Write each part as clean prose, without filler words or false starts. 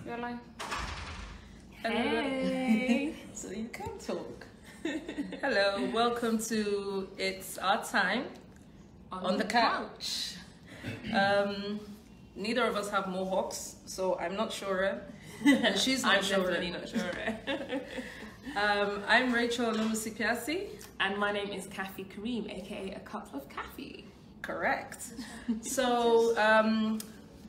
You're like, hey. So you can talk. Hello, welcome to It's Our Time on the couch. Neither of us have mohawks, so I'm not sure. And she's not sure. Definitely not sure. I'm Rachel Nomusipiasi. And my name is Kathy Kareem, aka A Cup of Kathy. Correct. So,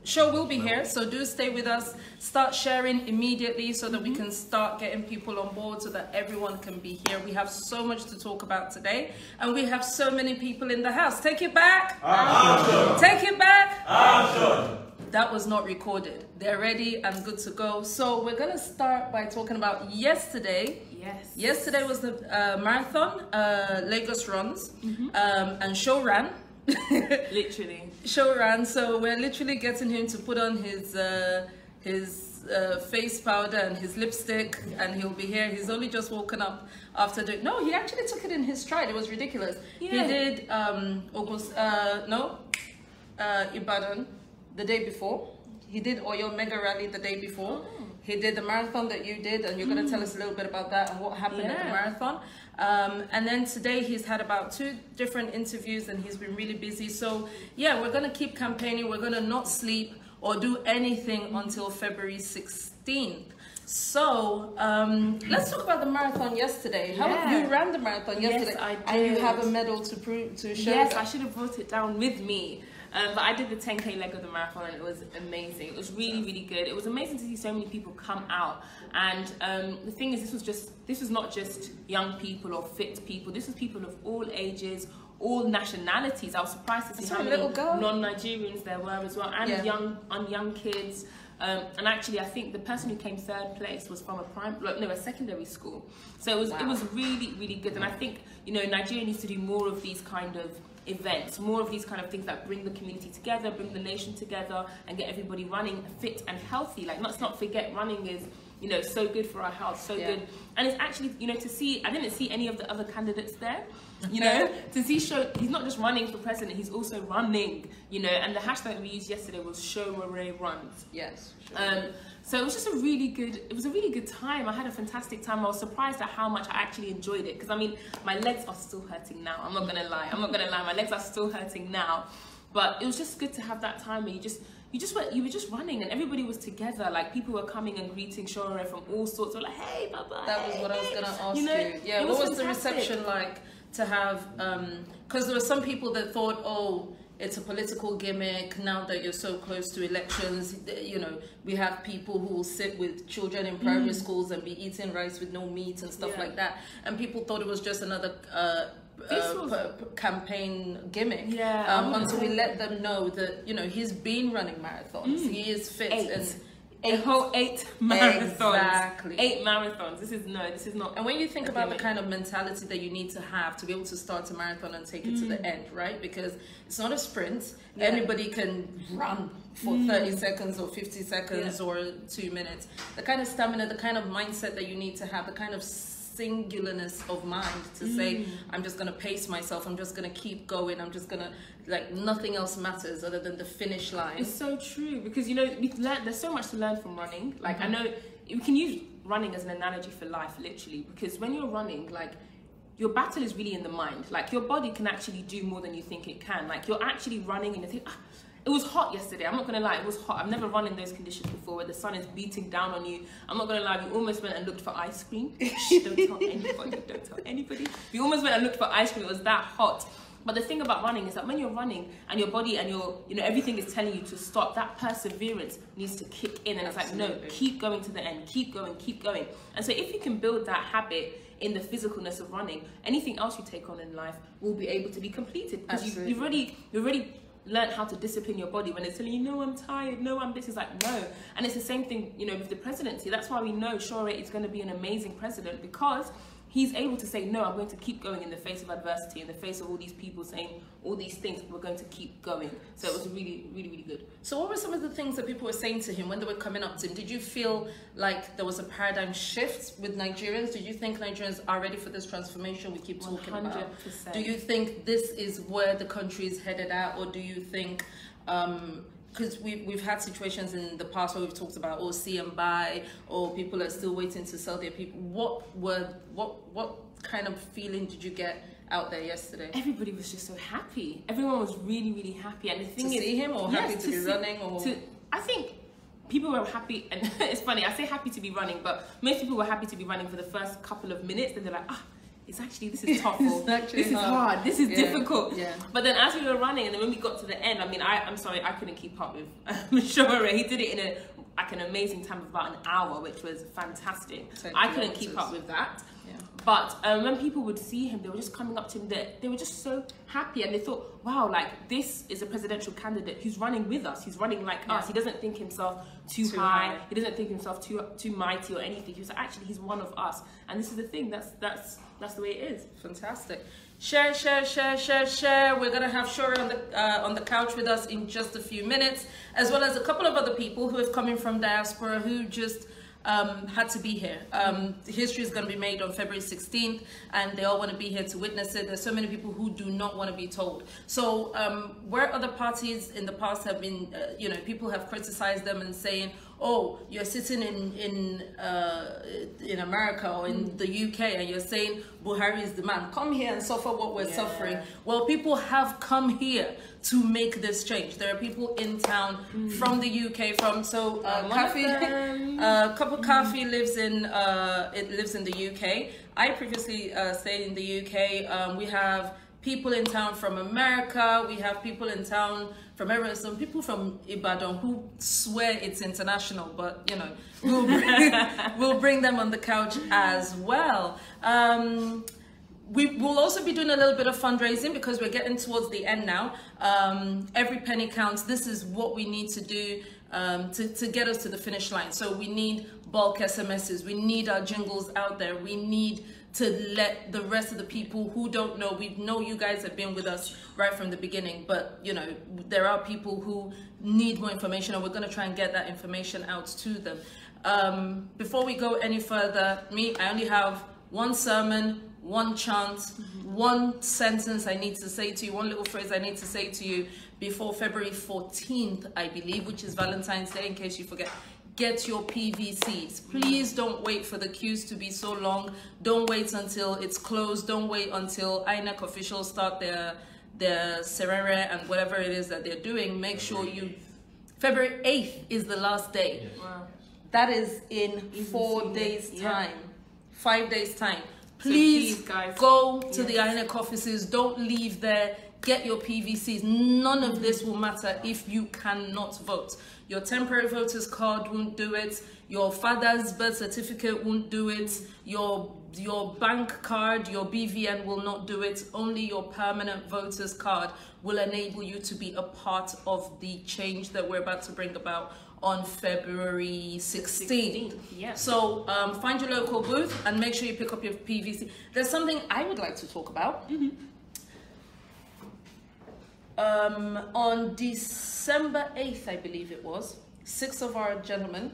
show will be here, so do stay with us. Start sharing immediately so that we can start getting people on board so that everyone can be here. We have so much to talk about today, and we have so many people in the house. Take it back. Action. Take it back. Action. That was not recorded. They're ready and good to go. So we're going to start by talking about yesterday. Yes. Yesterday was the marathon, Lagos runs, and show ran. Literally. Show ran. So we're literally getting him to put on his face powder and his lipstick, and he'll be here. He's only just woken up after doing. No, he actually took it in his stride. It was ridiculous. Yeah. He did Ibadan the day before. He did Oyo Mega Rally the day before. He did the marathon that you did, and you're going to tell us a little bit about that and what happened at the marathon. And then today he's had about 2 different interviews, and he's been really busy. So yeah, we're going to keep campaigning. We're going to not sleep or do anything until February 16th. So let's talk about the marathon yesterday. You ran the marathon yesterday, yes, I did. And you have a medal to show. Yes, I should have brought it down with me. But I did the 10K leg of the marathon, and it was amazing. It was really, really good. It was amazing to see so many people come out. And the thing is, this was not just young people or fit people. This was people of all ages, all nationalities. I was surprised to see how many non-Nigerians there were as well, and young kids. And actually, I think the person who came 3rd place was from a secondary school. So it was really, really good. And I think, Nigeria needs to do more of these kind of events, more of these kind of things that bring the community together, bring the nation together, and get everybody running fit and healthy. Like, let's not forget, running is so good for our health, so good. And it's actually, to see, I didn't see any of the other candidates there, to see he's not just running for president, he's also running, and the hashtag we used yesterday was Sowore runs. Yes. So it was just a really good time. I had a fantastic time. I was surprised at how much I actually enjoyed it, because I mean, my legs are still hurting now. I'm not gonna lie. My legs are still hurting now, but it was just good to have that time where you were just running, and everybody was together. Like, people were coming and greeting Sowore from all sorts. They were like, hey, bye-bye. That was what I was gonna ask you. Yeah, what was the reception like to have, because there were some people that thought, oh, it's a political gimmick now that you're so close to elections. We have people who will sit with children in primary schools and be eating rice with no meat and stuff like that. And people thought it was just another campaign gimmick. Until we let them know that, he's been running marathons. He is fit. A whole 8 marathons. Exactly. 8 marathons. This is not. And when you think about the kind of mentality that you need to have to be able to start a marathon and take it to the end, right? Because it's not a sprint. Anybody can run for 30 seconds or 50 seconds or 2 minutes. The kind of stamina, the kind of mindset that you need to have, the kind of singularness of mind to say, I'm just going to pace myself, I'm just going to keep going, I'm just going to, nothing else matters other than the finish line. It's so true, because there's so much to learn from running. Like, I know you can use running as an analogy for life, literally, because when you're running, your battle is really in the mind. Like, your body can actually do more than you think it can. Like, you're actually running and you think, it was hot yesterday. I'm not gonna lie, it was hot. I've never run in those conditions before, where the sun is beating down on you. I'm not gonna lie, we almost went and looked for ice cream. Don't tell anybody, don't tell anybody. We almost went and looked for ice cream, it was that hot. But the thing about running is that when you're running and your body and everything is telling you to stop, that perseverance needs to kick in, and it's like, no, keep going to the end, keep going, keep going. And so if you can build that habit in the physicalness of running, anything else you take on in life will be able to be completed, because you've already learn how to discipline your body when it's telling you, no, I'm tired, no, I'm this. It's like, no. And it's the same thing, with the presidency. That's why we know Sowore is going to be an amazing president, because he's able to say, no, I'm going to keep going in the face of adversity, in the face of all these people saying all these things, we're going to keep going. So it was really, really, really good. So what were some of the things that people were saying to him when they were coming up to him? Did you feel like there was a paradigm shift with Nigerians? Did you think Nigerians are ready for this transformation we keep talking 100%. about? Do you think this is where the country is headed at? Or do you think, because we've had situations in the past where we've talked about, or see and buy, or people are still waiting to sell their people. What kind of feeling did you get out there yesterday? Everybody was just so happy. Everyone was really, really happy. And the thing to is, see him, or yes, happy to be running, or I think people were happy, and it's funny, I say happy to be running, but most people were happy to be running for the first couple of minutes, then they're like, this is tough, this is hard, this is difficult. Yeah. But then as we were running, and then when we got to the end, I mean, I'm sorry, I couldn't keep up with Sowore. He did it in an amazing time of about an hour, which was fantastic. I couldn't keep up with that. Yeah. But when people would see him, they were just coming up to him, they were just so happy, and they thought, wow, like, this is a presidential candidate who's running with us, he's running like us. He doesn't think himself too high, he doesn't think himself too mighty or anything. He was like, actually, he's one of us, and this is the thing, that's the way it is. Fantastic. Share. We're gonna have Sowore on the couch with us in just a few minutes, as well as a couple of other people who have come in from diaspora who just had to be here. History is going to be made on February 16th, and they all want to be here to witness it. There's so many people who do not want to be told. So where other parties in the past have been, people have criticized them and saying, oh, you're sitting in America or in the UK and you're saying Buhari is the man. Come here and suffer what we're suffering. Well, people have come here to make this change. There are people in town from the UK, Couple Coffee lives in the UK. I previously stayed in the UK. We have people in town from America. We have people in town from everywhere. Some people from Ibadan who swear it's international, but we'll bring them on the couch as well. We will also be doing a little bit of fundraising because we're getting towards the end now. Every penny counts. This is what we need to do to get us to the finish line. So we need bulk SMSs. We need our jingles out there. We need to let the rest of the people who don't know, we know you guys have been with us right from the beginning, but there are people who need more information, and we're going to try and get that information out to them. Before we go any further, I only have one sermon, one chant, one sentence I need to say to you, one little phrase I need to say to you before February 14th, I believe, which is Valentine's Day, in case you forget. Get your PVCs. Please don't wait for the queues to be so long. Don't wait until it's closed. Don't wait until INEC officials start their Sowore and whatever it is that they're doing. Make sure February 8th is the last day. Wow. That is in 4 days' time. 5 days' time. Please guys, go to the INEC offices. Don't leave there. Get your PVCs. None of this will matter if you cannot vote. Your temporary voter's card won't do it. Your father's birth certificate won't do it. Your bank card, your BVN will not do it. Only your permanent voter's card will enable you to be a part of the change that we're about to bring about on February 16th. Yeah. So find your local booth and make sure you pick up your PVC. There's something I would like to talk about. On December 8th, I believe it was, 6 of our gentlemen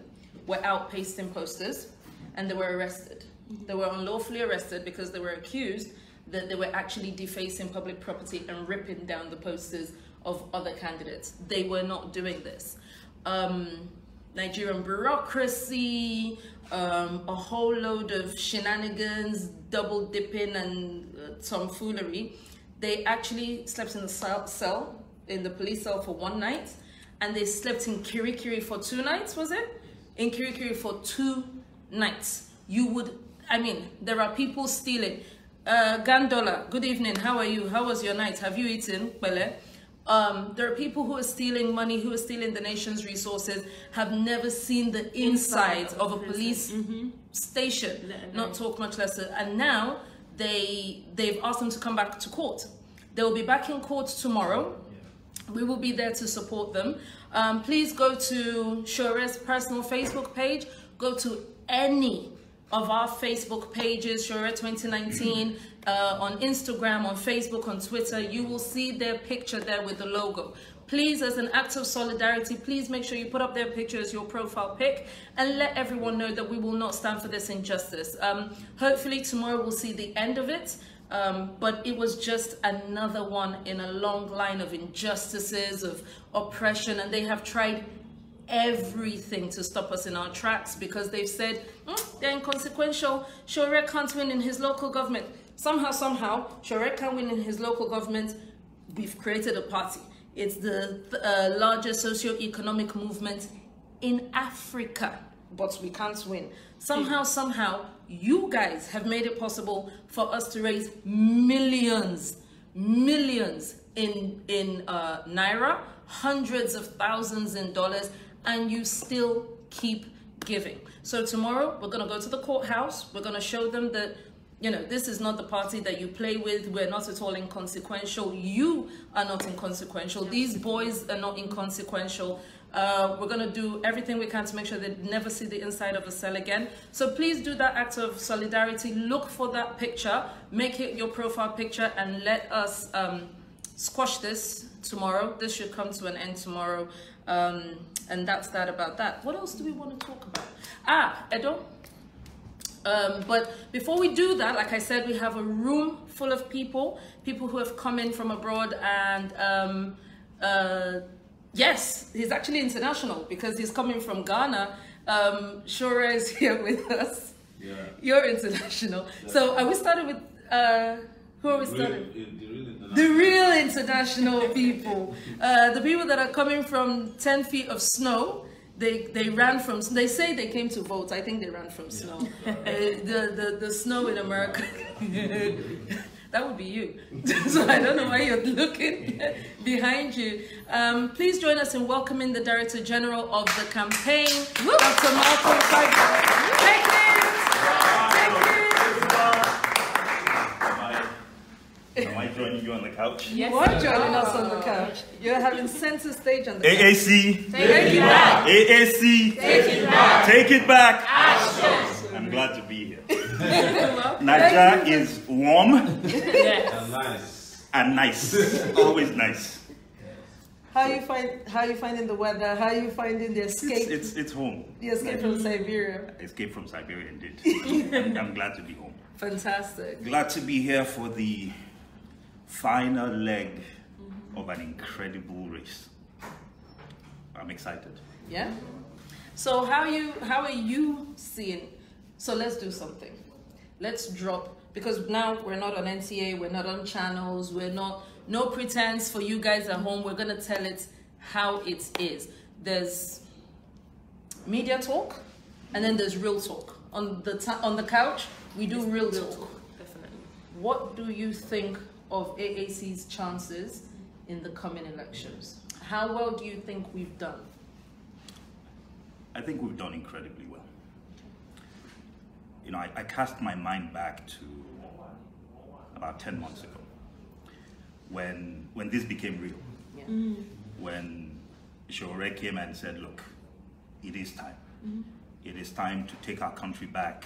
were out pasting posters and they were arrested. They were unlawfully arrested because they were accused that they were actually defacing public property and ripping down the posters of other candidates. They were not doing this. Nigerian bureaucracy, a whole load of shenanigans, double dipping and tomfoolery. They actually slept in the cell, in the police cell for 1 night, and they slept in Kirikiri for 2 nights, was it? In Kirikiri for 2 nights. There are people stealing. Gandola, good evening, how are you? How was your night? Have you eaten? Bele? There are people who are stealing money, who are stealing the nation's resources, have never seen the inside of a police station, not talk much less. And now they've asked them to come back to court. They will be back in court tomorrow. We will be there to support them. Please go to Sowore's personal Facebook page. Go to any of our Facebook pages, Sowore 2019, on Instagram, on Facebook, on Twitter. You will see their picture there with the logo. Please, as an act of solidarity, please make sure you put up their picture as your profile pic and let everyone know that we will not stand for this injustice. Hopefully tomorrow we'll see the end of it. but it was just another one in a long line of injustices, of oppression, and they have tried everything to stop us in our tracks because they've said they're inconsequential. Sowore can't win in his local government. Somehow, Sowore can't win in his local government. We've created a party. It's the largest socio-economic movement in Africa, but we can't win. Somehow, you guys have made it possible for us to raise millions in Naira, hundreds of thousands in dollars, and you still keep giving. So tomorrow, we're going to go to the courthouse. We're going to show them that, you know, this is not the party that you play with. We're not at all inconsequential. You are not inconsequential. These boys are not inconsequential. We're going to do everything we can to make sure they never see the inside of a cell again. So please do that act of solidarity. Look for that picture. Make it your profile picture and let us squash this tomorrow. This should come to an end tomorrow. And that's that about that. What else do we want to talk about? Edo. But before we do that, like I said, we have a room full of people who have come in from abroad, and yes, he's actually international because he's coming from Ghana. Sowore is here with us. Yeah. You're international. Yeah. So are we starting with, who are we starting? The real international people. The people that are coming from 10 feet of snow. They ran from, they say they came to vote. I think they ran from snow. The snow in America. That would be you. So I don't know why you're looking behind you. Please join us in welcoming the Director General of the campaign, Dr. Malcolm Take Am I joining you on the couch? Yes, you are joining us on the couch. You're having center stage on the couch. AAC. Take it back. AAC. Take it back. Take it back. Action. I'm glad to be here. Nigeria is warm. Yes. And nice. And nice. Always nice. How are you finding the weather? How are you finding the escape? It's home. The escape from Siberia. Escape from Siberia, indeed. I'm glad to be home. Fantastic. Glad to be here for the final leg of an incredible race. I'm excited. Yeah. So how are you seeing? So let's do something. Let's drop, because now we're not on NTA, we're not on channels, we're not, no pretense for you guys at home. We're gonna tell it how it is. There's media talk, and then there's real talk. On the couch, we do real talk. Definitely. What do you think of AAC's chances in the coming elections? How well do you think we've done? I think we've done incredibly well. You know, I cast my mind back to about 10 months ago when this became real. Yeah. When Sowore came and said, look, it is time. It is time to take our country back.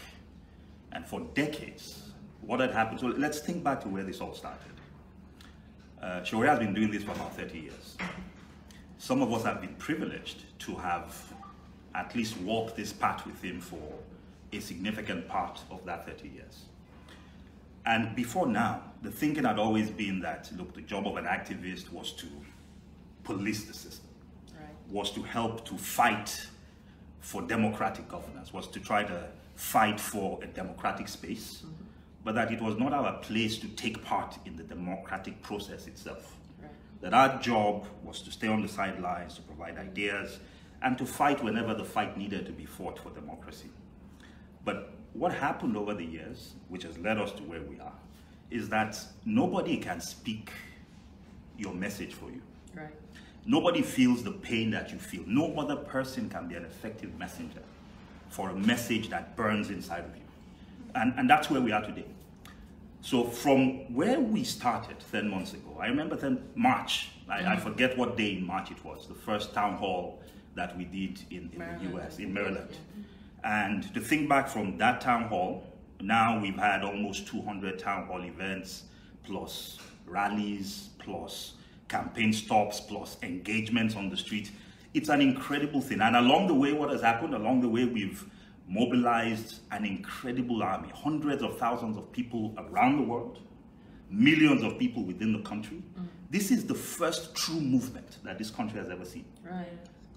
And for decades, what had happened? So let's think back to where this all started. Sowore has been doing this for about 30 years. Some of us have been privileged to have at least walked this path with him for a significant part of that 30 years. And before now, the thinking had always been that, look, the job of an activist was to police the system, was to help to fight for democratic governance, was to try to fight for a democratic space, but that it was not our place to take part in the democratic process itself. That our job was to stay on the sidelines, to provide ideas, and to fight whenever the fight needed to be fought for democracy. But what happened over the years, which has led us to where we are, is that nobody can speak your message for you. Right. Nobody feels the pain that you feel. No other person can be an effective messenger for a message that burns inside of you. And that's where we are today. So from where we started 10 months ago, I remember then March, I forget what day in March it was, the first town hall that we did in the US, in Maryland. And to think back from that town hall, now we've had almost 200 town hall events, plus rallies, plus campaign stops, plus engagements on the street. It's an incredible thing. And along the way, what has happened? Along the way, we've mobilized an incredible army, hundreds of thousands of people around the world millions of people within the country. This is the first true movement that this country has ever seen. Right.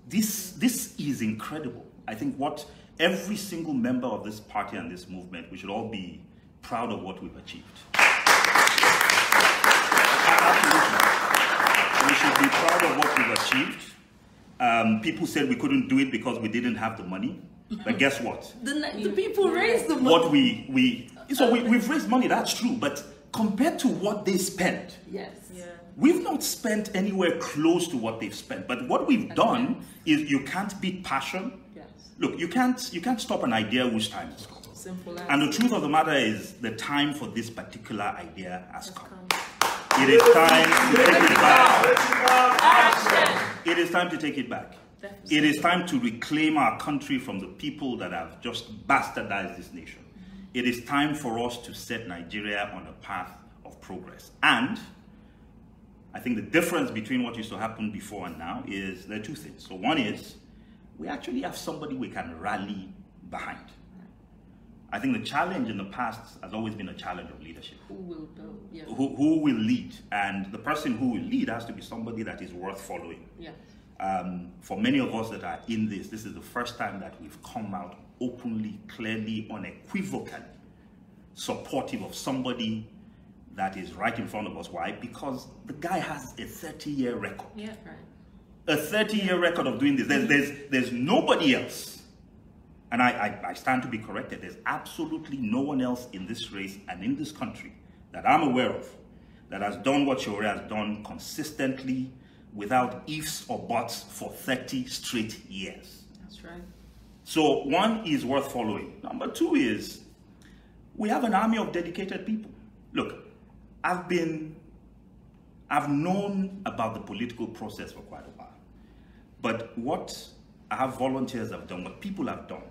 This is incredible. I think what every single member of this party and this movement, we should all be proud of what we've achieved. We should be proud of what we've achieved. People said we couldn't do it because we didn't have the money. But guess what? The people raised the money. What we've raised money, that's true. But compared to what they spent, yes. Yeah. We've not spent anywhere close to what they've spent. But what we've done is you can't beat passion. Yes. Look, you can't stop an idea whose time has come. Simple as. And the truth of the matter is the time for this particular idea has come. It is time to take it back. It is time to take it back. Definitely. It is time to reclaim our country from the people that have just bastardized this nation. It is time for us to set Nigeria on a path of progress. And I think the difference between what used to happen before and now is there are two things. So one is we actually have somebody we can rally behind. I think the challenge in the past has always been a challenge of leadership. Who will go? Yeah. Who will lead? And the person who will lead has to be somebody that is worth following. Yeah. For many of us that are in this is the first time that we've come out openly, clearly, unequivocally supportive of somebody that is right in front of us. Why? Because the guy has a 30-year record. Yeah, right. A 30-year record of doing this. There's nobody else. And I stand to be corrected. There's absolutely no one else in this race and in this country that I'm aware of that has done what Sowore has done consistently without ifs or buts for 30 straight years. That's right. So one is worth following. Number two is we have an army of dedicated people. Look, I've known about the political process for quite a while. But what our volunteers have done, what people have done,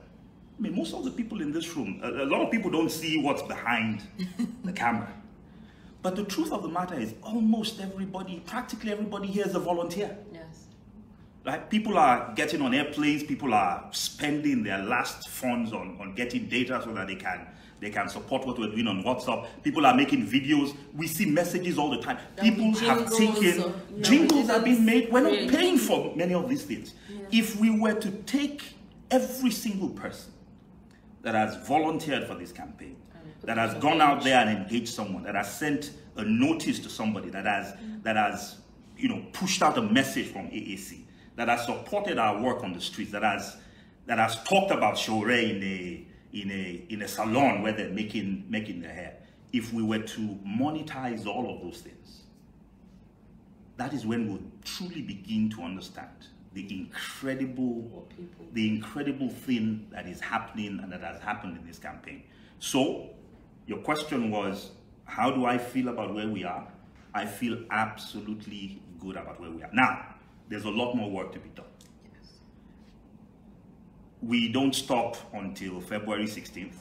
I mean, most of the people in this room, a lot of people don't see what's behind the camera. But the truth of the matter is almost everybody, practically everybody here is a volunteer. Yes. Right? People are getting on airplanes, people are spending their last funds on getting data so that they can support what we're doing on WhatsApp. People are making videos. We see messages all the time. People have taken, jingles have been made. We're not paying for many of these things. Yeah. If we were to take every single person that has volunteered for this campaign, that has gone out there and engaged someone, that has sent a notice to somebody, that has pushed out a message from AAC, that has supported our work on the streets, that has talked about Sowore in a salon where they're making their hair. If we were to monetize all of those things, that is when we'll truly begin to understand the incredible thing that is happening and that has happened in this campaign. So your question was, how do I feel about where we are? I feel absolutely good about where we are. Now, there's a lot more work to be done. Yes. We don't stop until February 16th.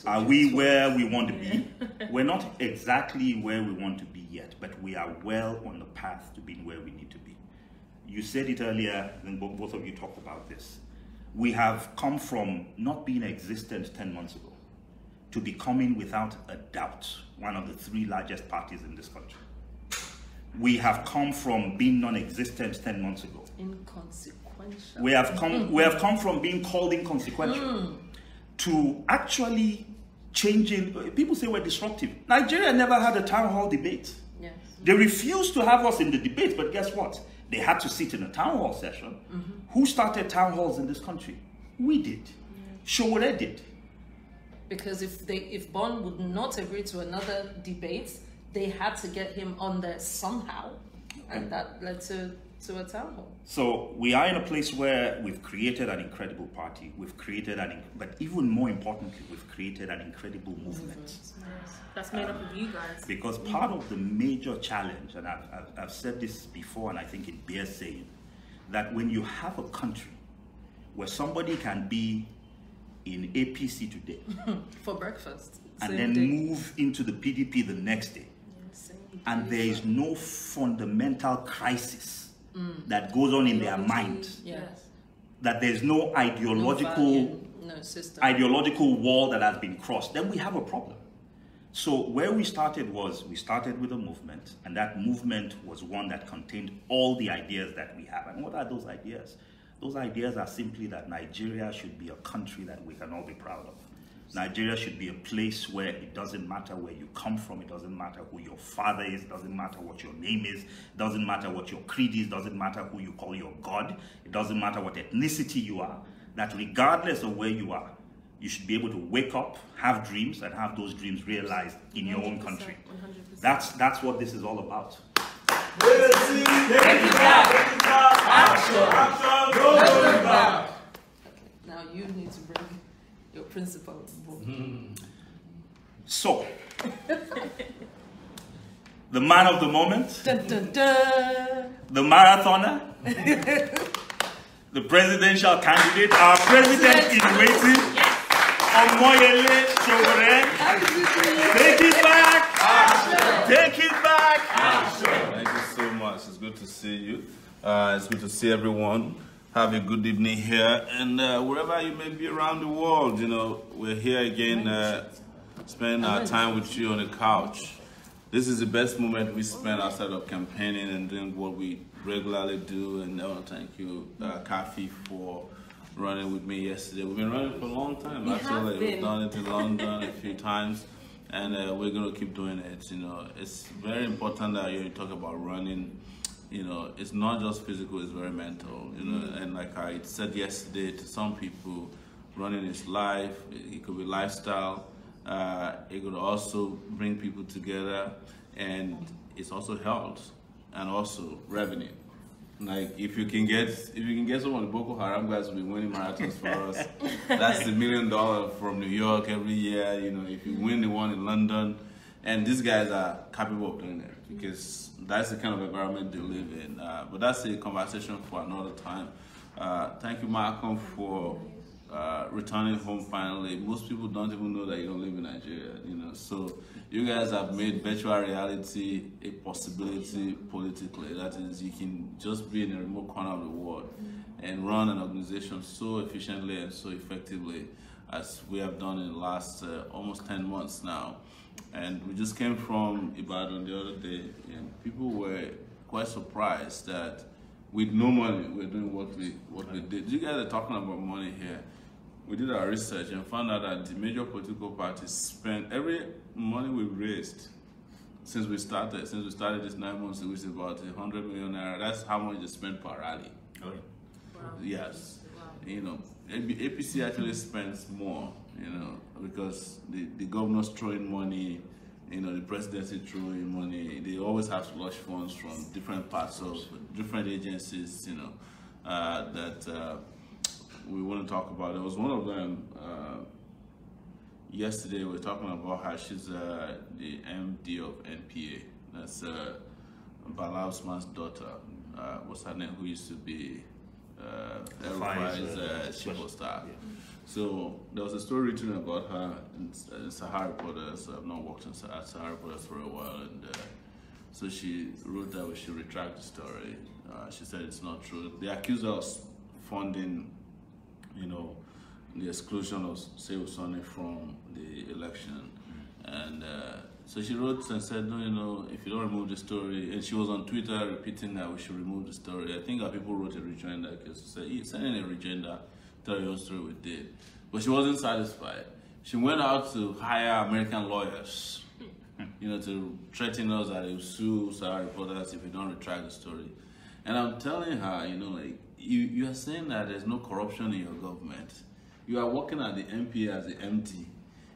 Are we where we want to be? We're not exactly where we want to be yet, but we are well on the path to being where we need to be. You said it earlier, and both of you talked about this. We have come from not being existent 10 months ago to becoming, without a doubt, one of the 3 largest parties in this country. We have come from being non-existent 10 months ago. Inconsequential. We have come from being called inconsequential to actually changing. People say we're disruptive. Nigeria never had a town hall debate. Yes. They refused to have us in the debate, but guess what? They had to sit in a town hall session. Who started town halls in this country? We did. Sowore did. Because if Bond would not agree to another debate, they had to get him on there somehow, and that led to a town hall. So we are in a place where we've created an incredible party. We've created but even more importantly, we've created an incredible movement. Yes. That's made up of you guys. Because part of the major challenge, and I've said this before, and I think it bears saying, that when you have a country where somebody can be in APC today for breakfast and then move into the PDP the next day, and there is no fundamental crisis that goes on in their mind, that there's no ideological wall that has been crossed, then we have a problem. So where we started with a movement, and that movement was one that contained all the ideas that we have. And what are those ideas? Those ideas are simply that Nigeria should be a country that we can all be proud of. Nigeria should be a place where it doesn't matter where you come from, it doesn't matter who your father is, it doesn't matter what your name is, it doesn't matter what your creed is, it doesn't matter who you call your God, it doesn't matter what ethnicity you are, that regardless of where you are, you should be able to wake up, have dreams, and have those dreams realized in your own country. 100%. That's what this is all about. Now you need to bring your principal. So, the man of the moment, Dun, dun, dun. the marathoner, the presidential candidate, our president in waiting, Omoyele Sowore. Take it back! Action. Take it back! Action. Thank you so much. It's good to see you. It's good to see everyone. Have a good evening here, and wherever you may be around the world, you know, we're here again, spending our time with you on the couch. This is the best moment we spend outside of campaigning and doing what we regularly do. And I want to thank you, Kafi, for running with me yesterday. We've been running for a long time. Actually, we've done it in London a few times, and we're going to keep doing it. You know, it's very important that you talk about running. You know, it's not just physical, it's very mental, you know, and like I said yesterday, to some people, running is life, it could be lifestyle, it could also bring people together, and it's also health, and also revenue. Like, if you can get some of the Boko Haram guys will be winning marathons for us, that's the $1 million from New York every year, you know, if you win the one in London, and these guys are capable of doing it, because that's the kind of environment they live in. But that's a conversation for another time. Thank you, Malcolm, for returning home finally. Most people don't even know that you don't live in Nigeria, you know. So you guys have made virtual reality a possibility politically. That is, you can just be in a remote corner of the world and run an organization so efficiently and so effectively as we have done in the last almost 10 months now. And we just came from Ibadan the other day, and people were quite surprised that with no money, we're doing what we did. You guys are talking about money here. We did our research and found out that the major political parties spent every money we've raised since we started this 9 months, which is about 100 million naira. That's how much they spent per rally. Oh, yeah. Wow. Yes. Wow. You know, APC actually spends more, you know, because the governor's throwing money, you know, the presidency throwing money. They always have slush funds from different parts of different agencies, you know, that we want to talk about. There was one of them yesterday. We were talking about how she's the MD of NPA. That's Bala Usman's daughter. What's her name? Who used to be everybody's chief of staff. Yeah. So there was a story written about her in Sahara Reporters. I've not worked at Sahara Reporters for a while, and so she wrote that we should retract the story. She said it's not true. They accuse her of funding, you know, the exclusion of Sehu Sani from the election, and so she wrote and said, no, you know, if you don't remove the story, and she was on Twitter repeating that we should remove the story. I think that people wrote a rejoinder because she said, send in a rejoinder, tell your story we did. But she wasn't satisfied. She went out to hire American lawyers, you know, to threaten us that they will sue Sahara Reporters if we don't retract the story. And I'm telling her, you know, like, you are saying that there's no corruption in your government. You are working at the MPA as the MD.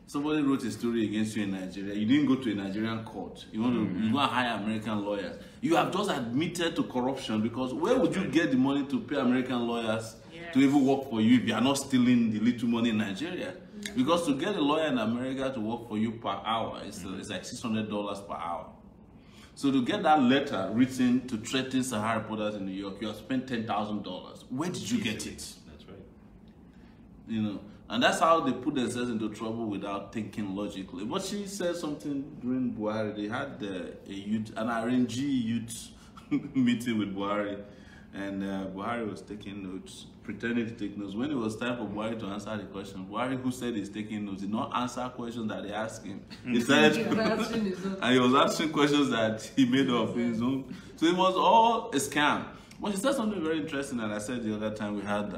Somebody wrote a story against you in Nigeria. You didn't go to a Nigerian court. You want to hire American lawyers. You have just admitted to corruption, because where would you get the money to pay American lawyers to even work for you if you are not stealing the little money in Nigeria? Because to get a lawyer in America to work for you per hour, it's like $600 per hour. So to get that letter written to threaten Sahara Reporters in New York, you have spent $10,000. Where did you get it? That's right. You know, and that's how they put themselves into trouble without thinking logically. But she said something during Buhari. They had an RNG youth meeting with Buhari, And Buhari was taking notes, pretending to take notes. When it was time for Buhari to answer the question, Buhari, who said he's taking notes, did not answer questions that they asked him. He started and he was answering questions that he made up in his own. So it was all a scam. But he said something very interesting, and I said the other time we had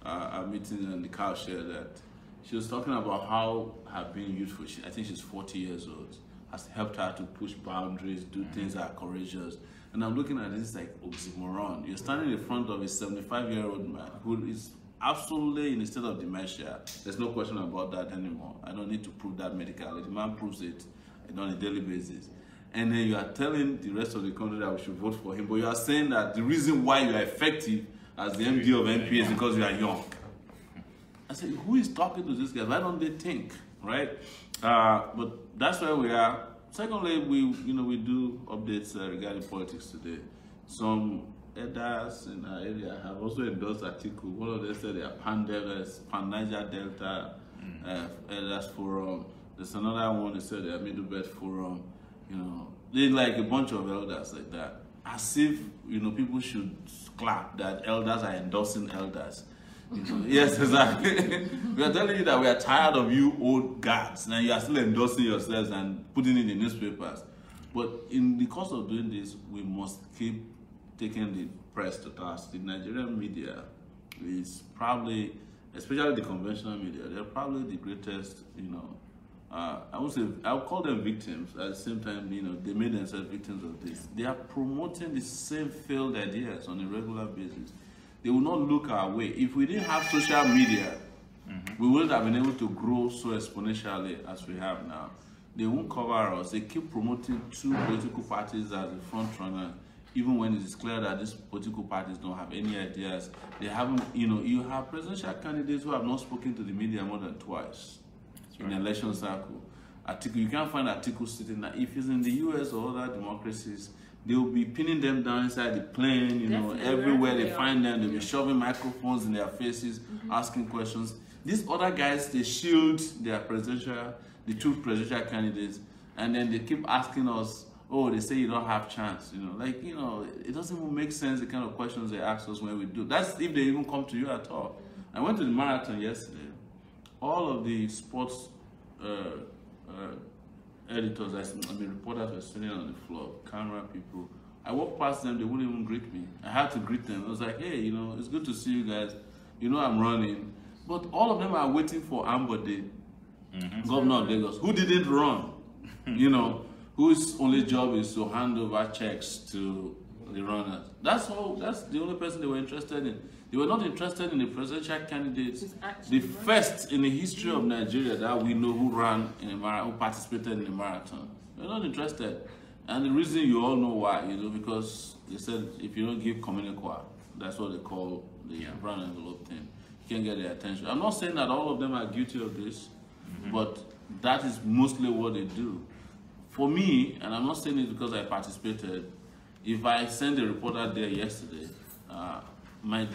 a meeting on the couch here, that she was talking about how her being youthful, I think she's 40 years old, has helped her to push boundaries, do things that are courageous. And I'm looking at this like oxymoron. You're standing in front of a 75-year-old man who is absolutely in a state of dementia. There's no question about that anymore. I don't need to prove that medically. The man proves it on a daily basis. And then you are telling the rest of the country that we should vote for him, but you are saying that the reason why you are effective as the MD of NPA is because you are young. I said, who is talking to these guys? Why don't they think, right? But that's where we are. Secondly, we do updates regarding politics today. Some elders in our area have also endorsed articles. One of them said they are Pan-Niger Delta Elders Forum. There's another one that said they are Middle Belt Forum. They like a bunch of elders like that. As if, people should clap that elders are endorsing elders. Yes, exactly. We are telling you that we are tired of you old guards, and you are still endorsing yourselves and putting it in the newspapers. But in the course of doing this, we must keep taking the press to task. The Nigerian media is probably, especially the conventional media, they're probably the greatest, I would call them victims. At the same time, they made themselves victims of this. They are promoting the same failed ideas on a regular basis. They will not look our way. If we didn't have social media, we wouldn't have been able to grow so exponentially as we have now. They won't cover us. They keep promoting two political parties as the front runner, even when it is clear that these political parties don't have any ideas. They haven't, you have presidential candidates who have not spoken to the media more than twice in the election cycle. You can't find articles sitting there. If it's in the US or other democracies, they will be pinning them down inside the plane, everywhere they find them, they'll be shoving microphones in their faces, asking questions. These other guys, they shield the two presidential candidates, and then they keep asking us, oh, they say you don't have chance, it doesn't even make sense, the kind of questions they ask us when we do. That's if they even come to you at all. I went to the marathon yesterday. All of the sports editors, reporters were sitting on the floor, camera people. I walked past them, they wouldn't even greet me. I had to greet them. I was like, hey, it's good to see you guys. I'm running. But all of them are waiting for Ambode, governor of Lagos, who didn't run, whose only job is to hand over checks to the runners. That's the only person they were interested in. They were not interested in the presidential candidates, the first in the history of Nigeria that we know who ran in a marathon, who participated in the marathon. They're not interested. And the reason you all know why, because they said if you don't give communiqua, that's what they call the brown envelope thing, you can't get their attention. I'm not saying that all of them are guilty of this, but that is mostly what they do. For me, and I'm not saying it because I participated, if I sent a reporter there yesterday, my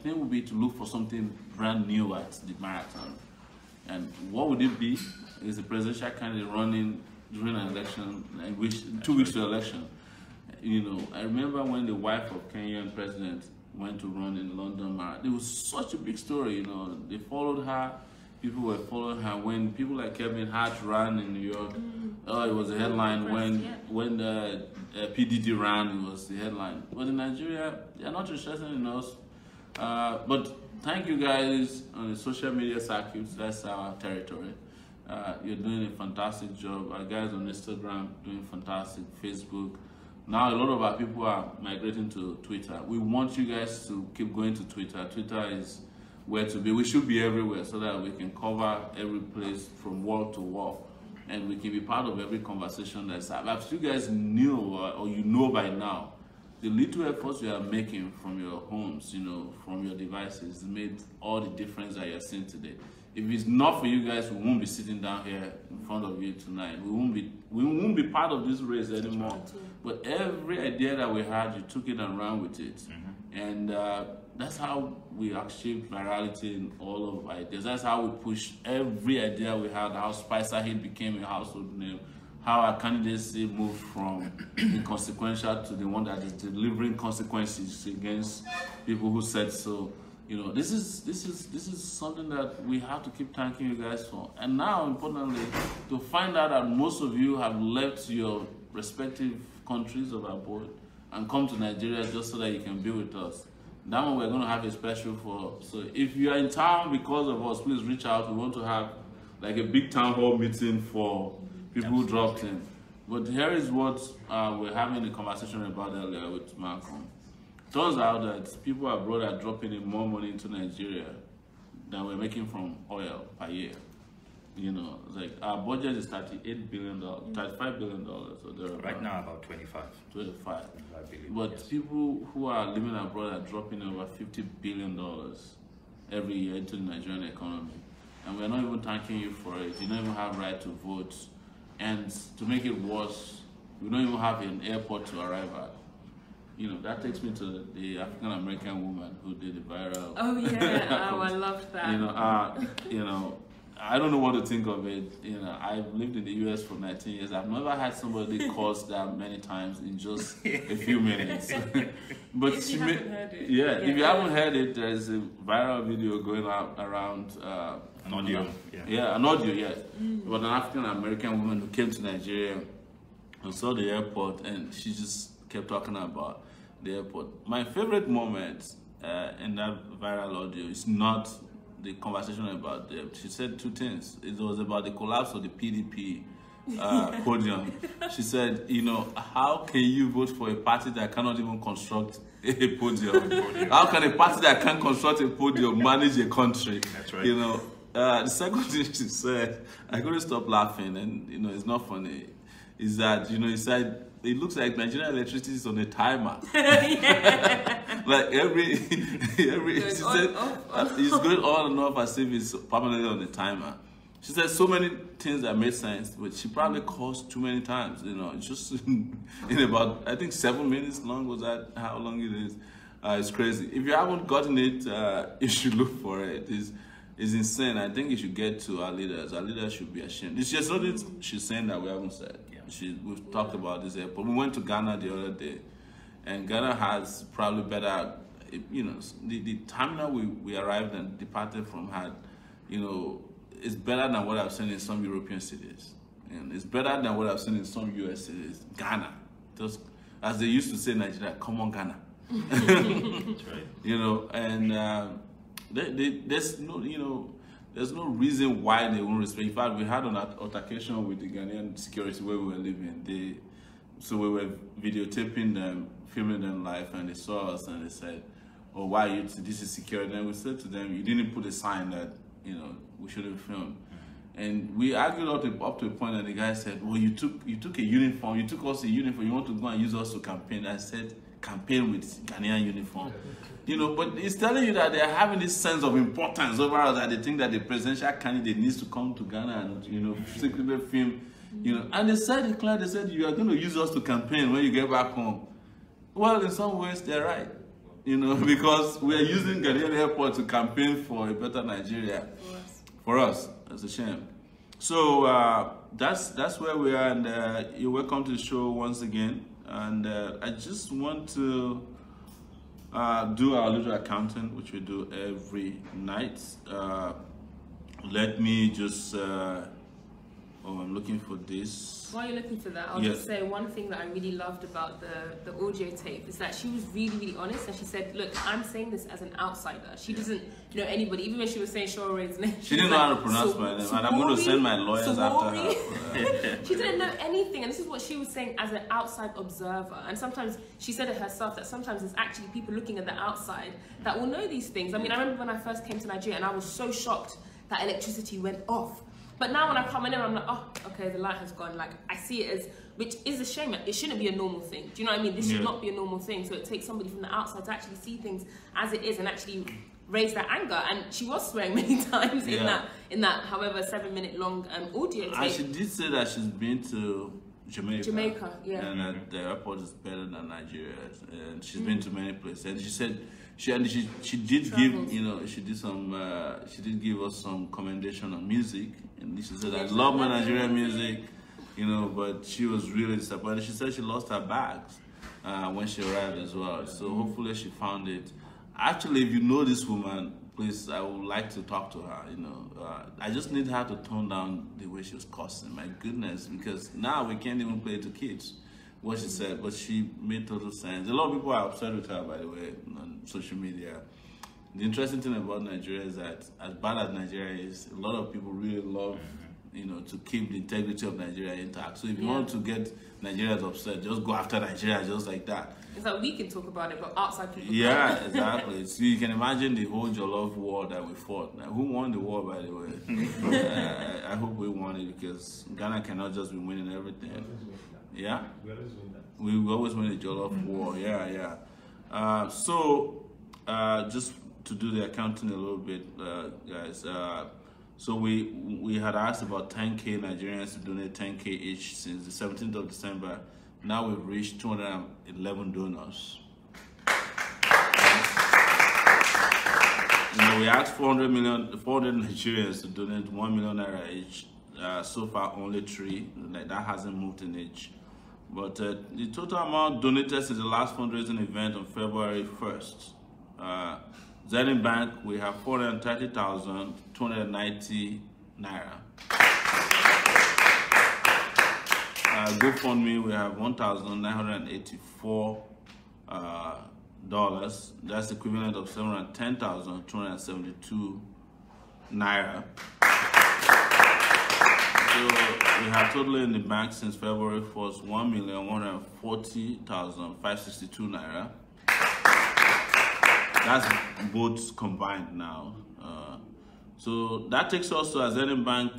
thing would be to look for something brand new at the marathon. And what would it be? Is the presidential candidate running during an election, 2 weeks to election. I remember when the wife of Kenyan president went to run in London Marathon. It was such a big story, They followed her. People were following her. When people like Kevin Hart ran in New York, it was a headline. When the PDD ran, it was the headline. But in Nigeria, they are not interested in us. But thank you guys on the social media circuits. That's our territory. You're doing a fantastic job. Our guys on Instagram doing fantastic. Facebook. Now a lot of our people are migrating to Twitter. We want you guys to keep going to Twitter. Twitter is where to be. We should be everywhere so that we can cover every place from wall to wall, and we can be part of every conversation that's happening. As you guys knew or you know by now, the little efforts you are making from your homes, from your devices, made all the difference that you're seeing today. If it's not for you guys, we won't be sitting down here in front of you tonight. We won't be part of this race anymore. But every idea that we had, you took it and ran with it. And that's how we achieved virality in all of ideas. That's how we pushed every idea we had, how Spicer Hit became a household name, how our candidacy moved from inconsequential to the one that is delivering consequences against people who said so. You know, this is something that we have to keep thanking you guys for. And now, importantly, to find out that most of you have left your respective countries of abode and come to Nigeria just so that you can be with us. That one we're going to have a special for. So if you are in town because of us, please reach out. We want to have like a big town hall meeting for people who dropped in. But here is what we're having a conversation about earlier with Malcolm. Turns out that people abroad are dropping in more money into Nigeria than we're making from oil per year. You know, like our budget is $38 billion, $35 billion. So right now about 25 billion. But yes. People who are living abroad are dropping over $50 billion every year into the Nigerian economy. And we're not even thanking you for it. You don't even have right to vote. And to make it worse, we don't even have an airport to arrive at. You know, that takes me to the African-American woman who did the viral. Oh yeah, oh, I loved that. You know, I don't know what to think of it. You know, I've lived in the US for 19 years. I've never had somebody curse that many times in just a few minutes. But if you haven't heard it. Yeah, if you haven't heard it, there's a viral video going out around an audio. An audio, yes. About an African-American woman who came to Nigeria and saw the airport, and she just kept talking about the airport. My favorite moment in that viral audio is not the conversation about them. She said two things. It was about the collapse of the PDP podium. She said, you know, how can you vote for a party that cannot even construct a podium? How can a party that can't construct a podium manage a country? That's right. You know, the second thing she said, I couldn't stop laughing, and you know, it's not funny, is that, you know, he said, it looks like Nigerian electricity is on a timer. Like every she said, it's going on and off as if it's permanently on a timer. She said so many things that made sense, but she probably cursed too many times. You know, it's just in about, I think 7 minutes long. Was that how long it is? It's crazy. If you haven't gotten it, you should look for it. It's insane. I think you should get to our leaders. Our leaders should be ashamed. It's just something she's saying that we haven't said. We've talked about this airport. We went to Ghana the other day, and Ghana has probably better, you know, the terminal we arrived and departed from had, you know, it's better than what I've seen in some European cities. And it's better than what I've seen in some US cities. Ghana, just as they used to say in Nigeria, come on Ghana. That's right. You know, and there's no, you know, there's no reason why they won't respect. In fact, we had an altercation with the Ghanaian security where we were living. So we were videotaping them, filming them live, and they saw us and they said, "Oh, why are you? This is security." And we said to them, "You didn't put a sign that, you know, we shouldn't film." And we argued up to a point that the guy said, "Well, you took a uniform. You took us a uniform. You want to go and use us to campaign?" I said, "Campaign with Ghanaian uniform." You know, but it's telling you that they're having this sense of importance over us, that they think that the presidential candidate needs to come to Ghana and, you know, secretly film, you know. And they said it clearly, they said, you are going to use us to campaign when you get back home. Well, in some ways, they're right, you know, because we are using Ghanaian airport to campaign for a better Nigeria. For us. That's a shame. So that's where we are, and you're welcome to the show once again. And I just want to do our little accounting, which we do every night. Let me just, I'm looking for this. While you're looking for that, I'll just say one thing that I really loved about the audio tape is that she was really, really honest, and she said, look, I'm saying this as an outsider. She doesn't know anybody, even when she was saying Sowore's name. She didn't know how to pronounce my name, and I'm going to send my lawyers after her. She didn't know anything, and this is what she was saying as an outside observer. And sometimes, she said it herself, that sometimes there's actually people looking at the outside that will know these things. I mean, I remember when I first came to Nigeria, and I was so shocked that electricity went off. But now when I come in, I'm like, oh, okay, the light has gone. Like, I see it as, which is a shame. It shouldn't be a normal thing. Do you know what I mean? This should not be a normal thing. So it takes somebody from the outside to actually see things as it is and actually raise their anger. And she was swearing many times in that, however, 7-minute long audio tape. And she did say that she's been to Jamaica, yeah. And that the airport is better than Nigeria. And she's been to many places. And she said she did give, you know, she did give us some commendation on music. And she said, I love my Nigerian music. you know, but she was really disappointed. She said she lost her bags when she arrived as well. So hopefully she found it. Actually, if you know this woman, please, I would like to talk to her, you know. I just need her to tone down the way she was cussing, my goodness, because now we can't even play to kids, what she said, but she made total sense. A lot of people are upset with her, by the way, on social media. The interesting thing about Nigeria is that, as bad as Nigeria is, a lot of people really love, you know, to keep the integrity of Nigeria intact. So if you want to get Nigerians upset, just go after Nigeria just like that. It's like we can talk about it, but outside people can't. Exactly. So you can imagine the whole Jollof war that we fought. Now, who won the war, by the way? I hope we won it, because Ghana cannot just be winning everything. Yeah? We always win the Jollof war. Yeah. So just to do the accounting a little bit, guys. So we had asked about 10K Nigerians to donate 10K each since the 17th of December. Now we've reached 211 donors. You know, we asked 400 Nigerians to donate 1 million naira each. So far, only 3. Like, that hasn't moved an inch. But the total amount donated since the last fundraising event on February 1st. Zenith Bank, we have 430,290 naira. GoFundMe, we have $1,984 dollars. That's the equivalent of 710,272 naira. So we have totally in the bank since February 1st 1,140,562 naira. That's both combined now. So that takes us to a Zenith Bank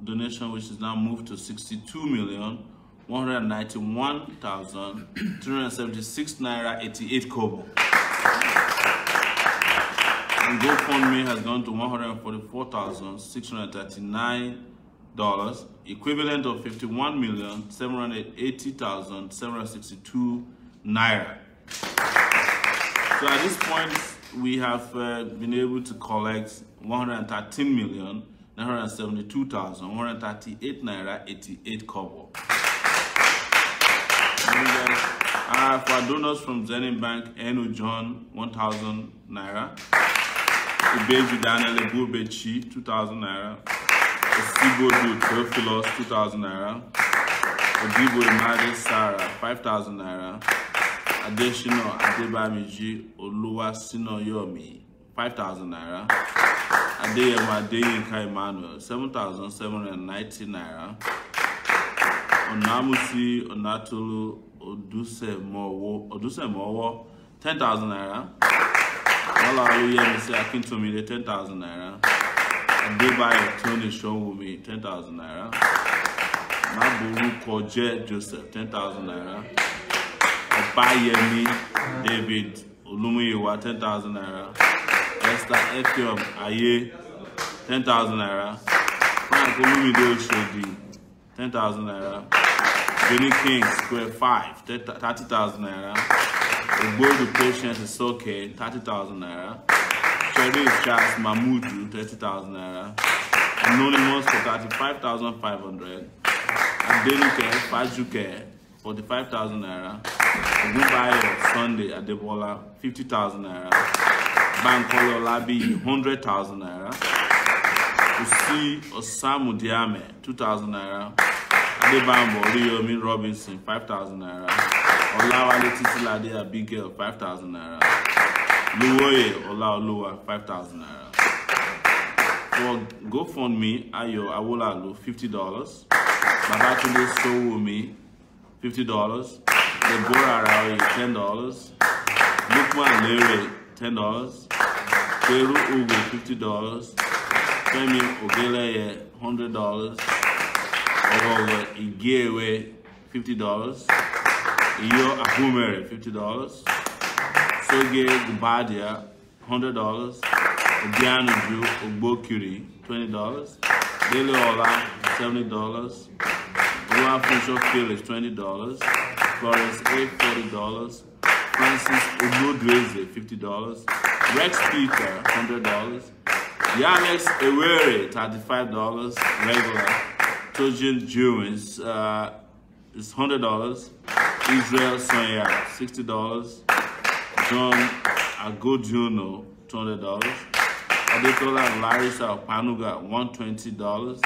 donation, which is now moved to 62,191,376 naira 88 kobo. And GoFundMe has gone to $144,639, equivalent of 51,780,762 naira. So at this point, we have been able to collect 113,972,138 naira 88 kobo. For donors from Zenith Bank, Enu John 1,000 naira, Ibeju Daniel Ebubechi 2,000 naira, Osibo Du Theophilus 2,000 naira, Odibo Imade Sarah 5,000 naira, Adeshino Adebamiji Oluwa Sinoyomi 5,000 naira, Adeyemo Adeyinka Emmanuel 7,790 naira, Onamusi Onatolu Odusemowo 10,000 naira, Olaoluye Mr. Akintomide 10,000 naira, Adebayo Tony Showumi 10,000 naira, Maburu Koje Joseph 10,000 naira, Obayemi David Olumuyiwa 10,000 naira, Esther Efiom Aye 10,000 naira, Frank Olumide Oshodi 10,000 naira, Jenny King Square 5 30,000 naira, Ogbodu Patient is okay 30,000 naira, Sheriff Charles Mamudu 30,000 naira, Anonymous for 35,500, Adenuke Fajuke 45,000 naira, Ogunbayo Sunday Adebola 50,000 naira, Bankole Olabi 100,000 naira, Usi Osamu Diame 2,000 naira, Adebambo Oriyomi Robinson 5,000 naira, Olawale Titilade Abigail 5,000 naira, Luwoye Olaoluwa 5,000 naira. For GoFundMe, Ayo Awolalu $50, Babatunde Sowore $50, Deborah Araoye $10, Lukman Lere $10, Peru Ugo $50, Femi Ogeleye $100, Ogogo Igewe $50, Iyo Ahumere $50, Soge Gubadia $100, Obianuju Ogbokiri $20, Dele Ola $70, Oluwafunso Felix $20, Florence A $40, Francis Ogbodweze $50, Rex Peter $100, Yalex Ewere $35 regular, Trojan Jewins is $100. Israel Sonia, $60. John Agojuno, $200. Adetola Larissa Panuga, $120.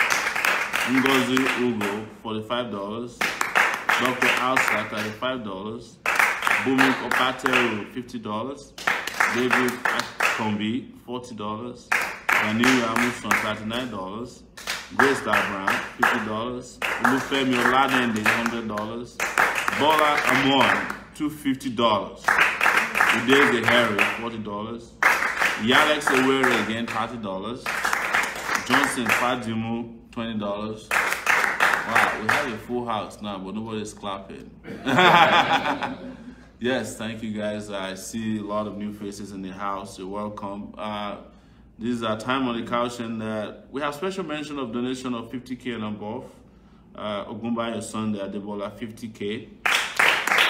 Ngozi Ugo, $45. Dr. Alsa, $35. Bumi Opateru, $50. David Akombi, $40. Daniel Amuson, $39. Grace Brown, $50. Olufemi Oladende, $100. Bola Amon, $250. Ude Harry, $40. Yalex Sowore again, $30. Johnson Fadimu, $20. Wow, we have a full house now, but nobody's clapping. Yes, thank you guys. I see a lot of new faces in the house. You're welcome. This is our time on the couch, and we have special mention of donation of 50K and above. Ogumbayo Sunday Adebola, 50K.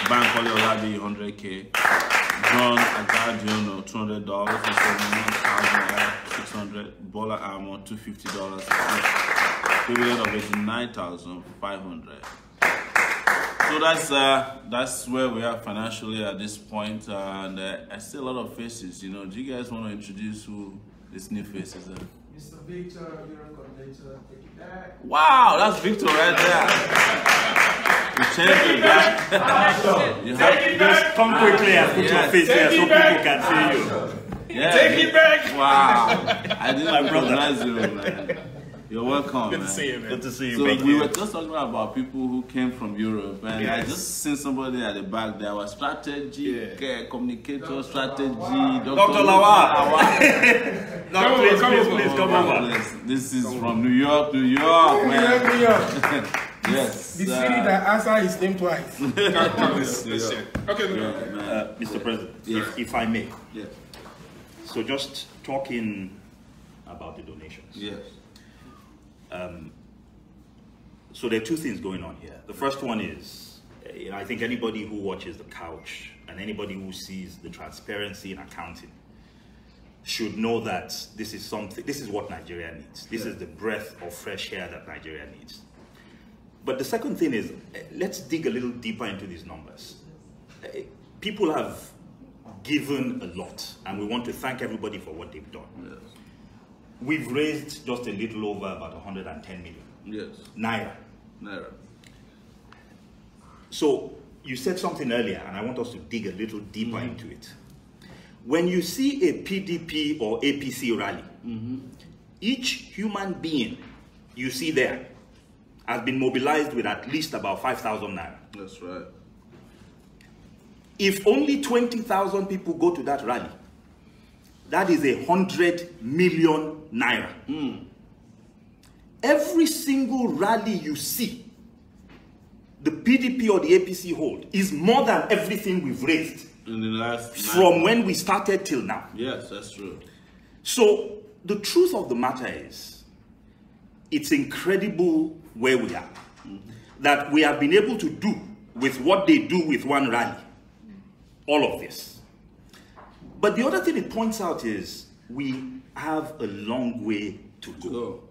Bankole Olabi, 100K. John Agadiono, $200. $600. Bola Armor, $250. Period of $89,500. So that's where we are financially at this point, and I see a lot of faces. You know, do you guys want to introduce who these new faces are? Mr. Victor, Europe coordinator, take it back. Wow, that's Victor right there. You changed it back. You have to just come quickly and put your face there so people can see you. Yeah, take it back. Wow, I didn't recognize you, man. You're welcome. Good to see you, man. Good to see you. So we were just talking about people who came from Europe, and I just seen somebody at the back there was strategy, communicator, strategy, Dr. Lawal. No, please, come over. This is from New York, New York, man. New York. Yes. The city that answered his name twice. Okay, Mr. President, if I may. Yes. So just talking about the donations. Yes. So there are two things going on here. The first one is, I think anybody who watches the couch and anybody who sees the transparency in accounting should know that this is something. This is what Nigeria needs. This is the breath of fresh air that Nigeria needs. But the second thing is, let's dig a little deeper into these numbers. People have given a lot, and we want to thank everybody for what they've done. Yes. We've raised just a little over about 110 million. Yes. Naira. So you said something earlier, and I want us to dig a little deeper into it. When you see a PDP or APC rally, each human being you see there has been mobilized with at least about 5,000 naira. That's right. If only 20,000 people go to that rally, that is 100 million naira. Every single rally you see, the PDP or the APC hold, is more than everything we've raised in the last from when we started till now. Yes, that's true. So the truth of the matter is, it's incredible where we are. That we have been able to do with what they do with one rally. All of this. But the other thing it points out is we have a long way to go.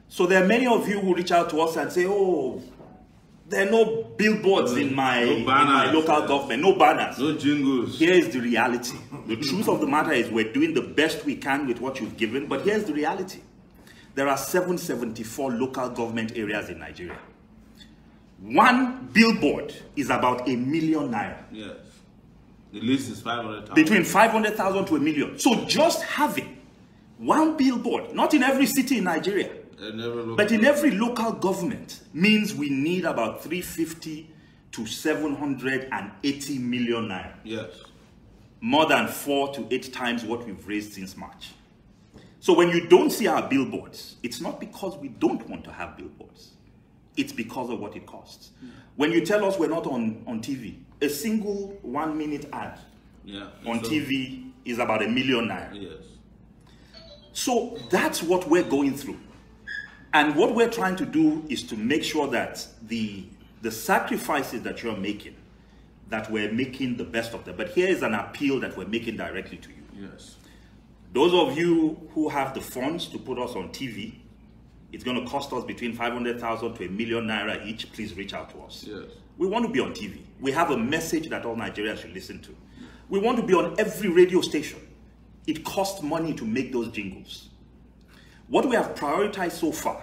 So there are many of you who reach out to us and say, oh, there are no billboards in my local government, no banners. No jingles. Here is the reality. The truth of the matter is we're doing the best we can with what you've given, but here's the reality. There are 774 local government areas in Nigeria. One billboard is about 1 million naira. Yes. The least is 500,000. Between 500,000 to 1 million. So just having one billboard, not in every city in Nigeria, but in every local government, means we need about 350 to 780 million naira. Yes. More than 4 to 8 times what we've raised since March. So when you don't see our billboards, it's not because we don't want to have billboards. It's because of what it costs. When you tell us we're not on TV, a single 1-minute ad on TV is about 1 million naira. Yes. So that's what we're going through. And what we're trying to do is to make sure that the sacrifices that you're making, that we're making the best of them. But here is an appeal that we're making directly to you. Yes. Those of you who have the funds to put us on TV, It's going to cost us between 500,000 to 1 million naira each. Please reach out to us. Yes. We want to be on TV. We have a message that all Nigerians should listen to. We want to be on every radio station. It costs money to make those jingles. What we have prioritized so far,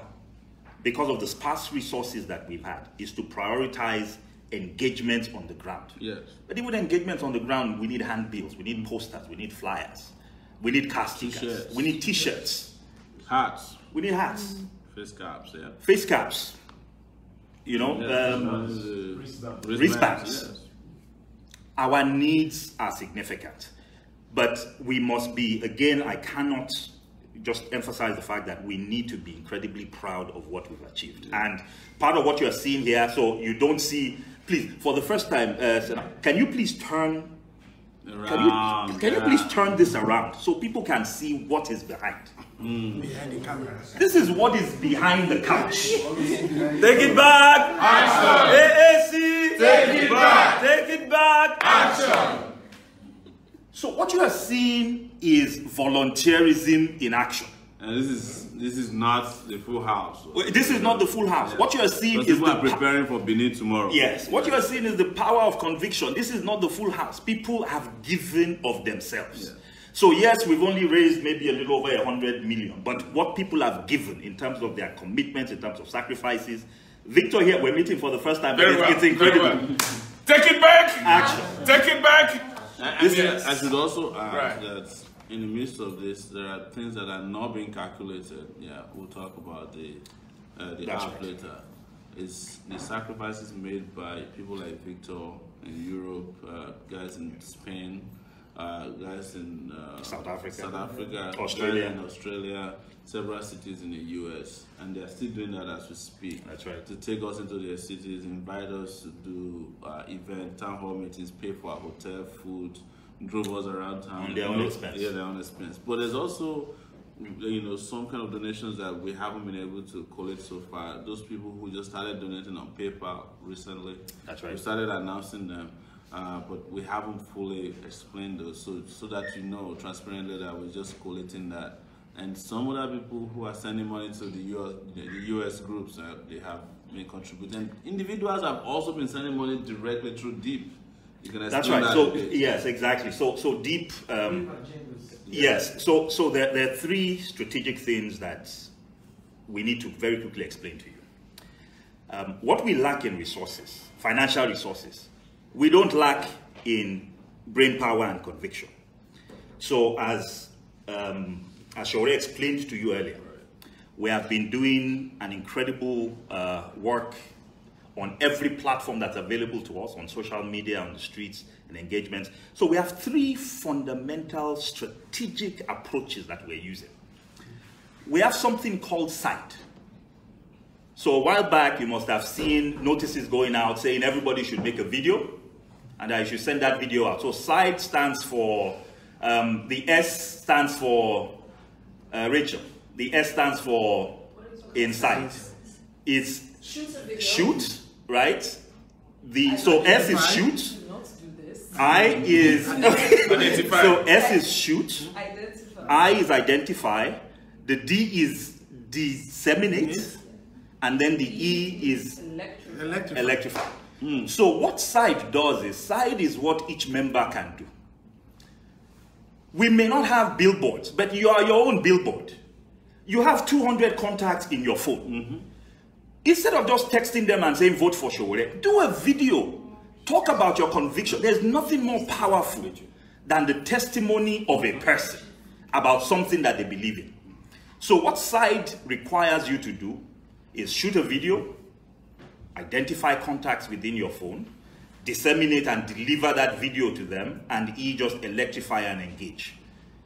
because of the sparse resources that we've had, is to prioritize engagement on the ground. Yes. But even engagement on the ground, we need handbills, we need posters, we need flyers, we need car stickers, we need t-shirts. Hats. We need hats. Face caps, yeah. Face caps. You know, wristbands. Yes. Our needs are significant. But we must be, again, I cannot just emphasize the fact that we need to be incredibly proud of what we've achieved. Yeah. And part of what you're seeing here, so you don't see, please, for the first time, can you please turn around? Can you please turn this around so people can see what is behind? Behind the camera. This is what is behind the couch. Take it back. Action. AAC. Take it back. Take it back. Action. So what you are seeing is volunteerism in action. And this is not the full house. This is not the full house. Yeah. What you are seeing is people are preparing for Benin tomorrow. Yes. What you are seeing is the power of conviction. This is not the full house. People have given of themselves. Yeah. So yes, we've only raised maybe a little over 100 million, but what people have given in terms of their commitments, in terms of sacrifices. Victor here, we're meeting for the first time. It's incredible. Well. Take it back. Action. Take it back. I should also add that in the midst of this, there are things that are not being calculated. Yeah, we'll talk about the app later. It's the sacrifices made by people like Victor in Europe, guys in Spain, guys in South Africa, Australia, several cities in the US, and they're still doing that as we speak. That's right. To take us into their cities, invite us to do event, town hall meetings, pay for our hotel, food, drove us around town. On their own expense. Yeah, their own expense. But there's also, you know, some kind of donations that we haven't been able to collect so far. Those people who just started donating on PayPal recently. That's right. We started announcing them. But we haven't fully explained those, so that you know transparently that we're just collating that. And some other people who are sending money to the US groups, they have been contributing. Individuals have also been sending money directly through Deep. You can That's right. So yes, exactly. So Deep. Yes. So there are three strategic things that we need to very quickly explain to you. What we lack in resources, financial resources. We don't lack in brain power and conviction. So as Sowore explained to you earlier, we have been doing an incredible work on every platform that's available to us, on social media, on the streets, and engagements. So we have three fundamental strategic approaches that we're using. We have something called SIDE. So a while back, you must have seen notices going out saying everybody should make a video, and I should send that video out. So SIDE stands for, the S stands for Rachel. The S stands for inside. It's shoot, right? So S is shoot. I is identify. So S is shoot. I is identify. The D is disseminate, and then the E is electrify. So what SIDE does is, SIDE is what each member can do. We may not have billboards, but you are your own billboard. You have 200 contacts in your phone. Instead of just texting them and saying, vote for Sowore, do a video. Talk about your conviction. There's nothing more powerful than the testimony of a person about something that they believe in. So what SIDE requires you to do is shoot a video, identify contacts within your phone, disseminate and deliver that video to them, and E, just electrify and engage.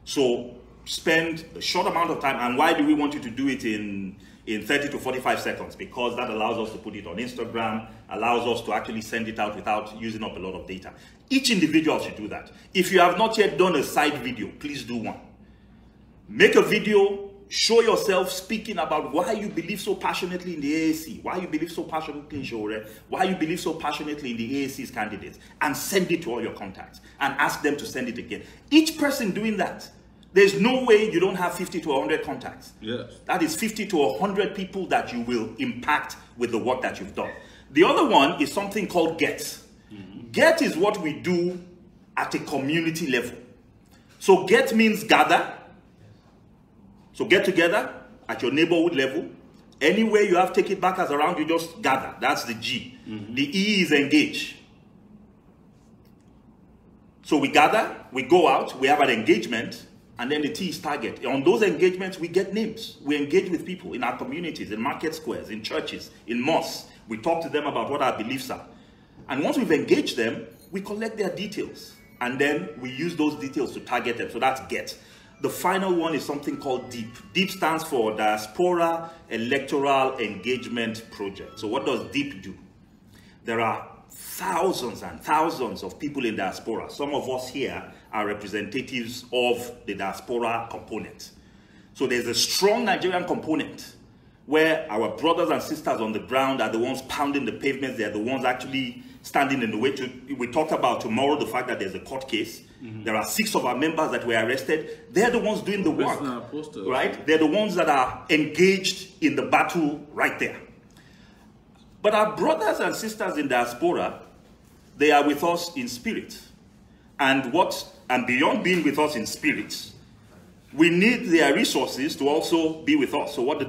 So spend a short amount of time. And why do we want you to do it in 30 to 45 seconds? Because that allows us to put it on Instagram, allows us to actually send it out without using up a lot of data. Each individual should do that. If you have not yet done a SIDE video, please do one. Make a video. Show yourself speaking about why you believe so passionately in the AAC, why you believe so passionately in Sowore, why you believe so passionately in the AAC's candidates, and send it to all your contacts and ask them to send it again. Each person doing that There's no way you don't have 50 to 100 contacts. Yes. That is 50 to 100 people that you will impact with the work that you've done. The other one is something called GET. GET is what we do at a community level. So GET means gather. So get together at your neighborhood level. Anywhere you have take it back as around, you just gather. That's the G. The E is engage. So we gather, we go out, we have an engagement, and then the T is target. On those engagements, we get names. We engage with people in our communities, in market squares, in churches, in mosques. We talk to them about what our beliefs are. And once we've engaged them, we collect their details. And then we use those details to target them. So that's GET. The final one is something called DEEP. DEEP stands for Diaspora Electoral Engagement Project. So what does DEEP do? There are thousands and thousands of people in diaspora. Some of us here are representatives of the diaspora component. So there's a strong Nigerian component where our brothers and sisters on the ground are the ones pounding the pavements. They're the ones actually standing in the way. We talked about tomorrow the fact that there's a court case. There are 6 of our members that were arrested. They're the ones doing the work, right? They're the ones that are engaged in the battle right there. But our brothers and sisters in diaspora, they are with us in spirit. And beyond being with us in spirit, we need their resources to also be with us. So what the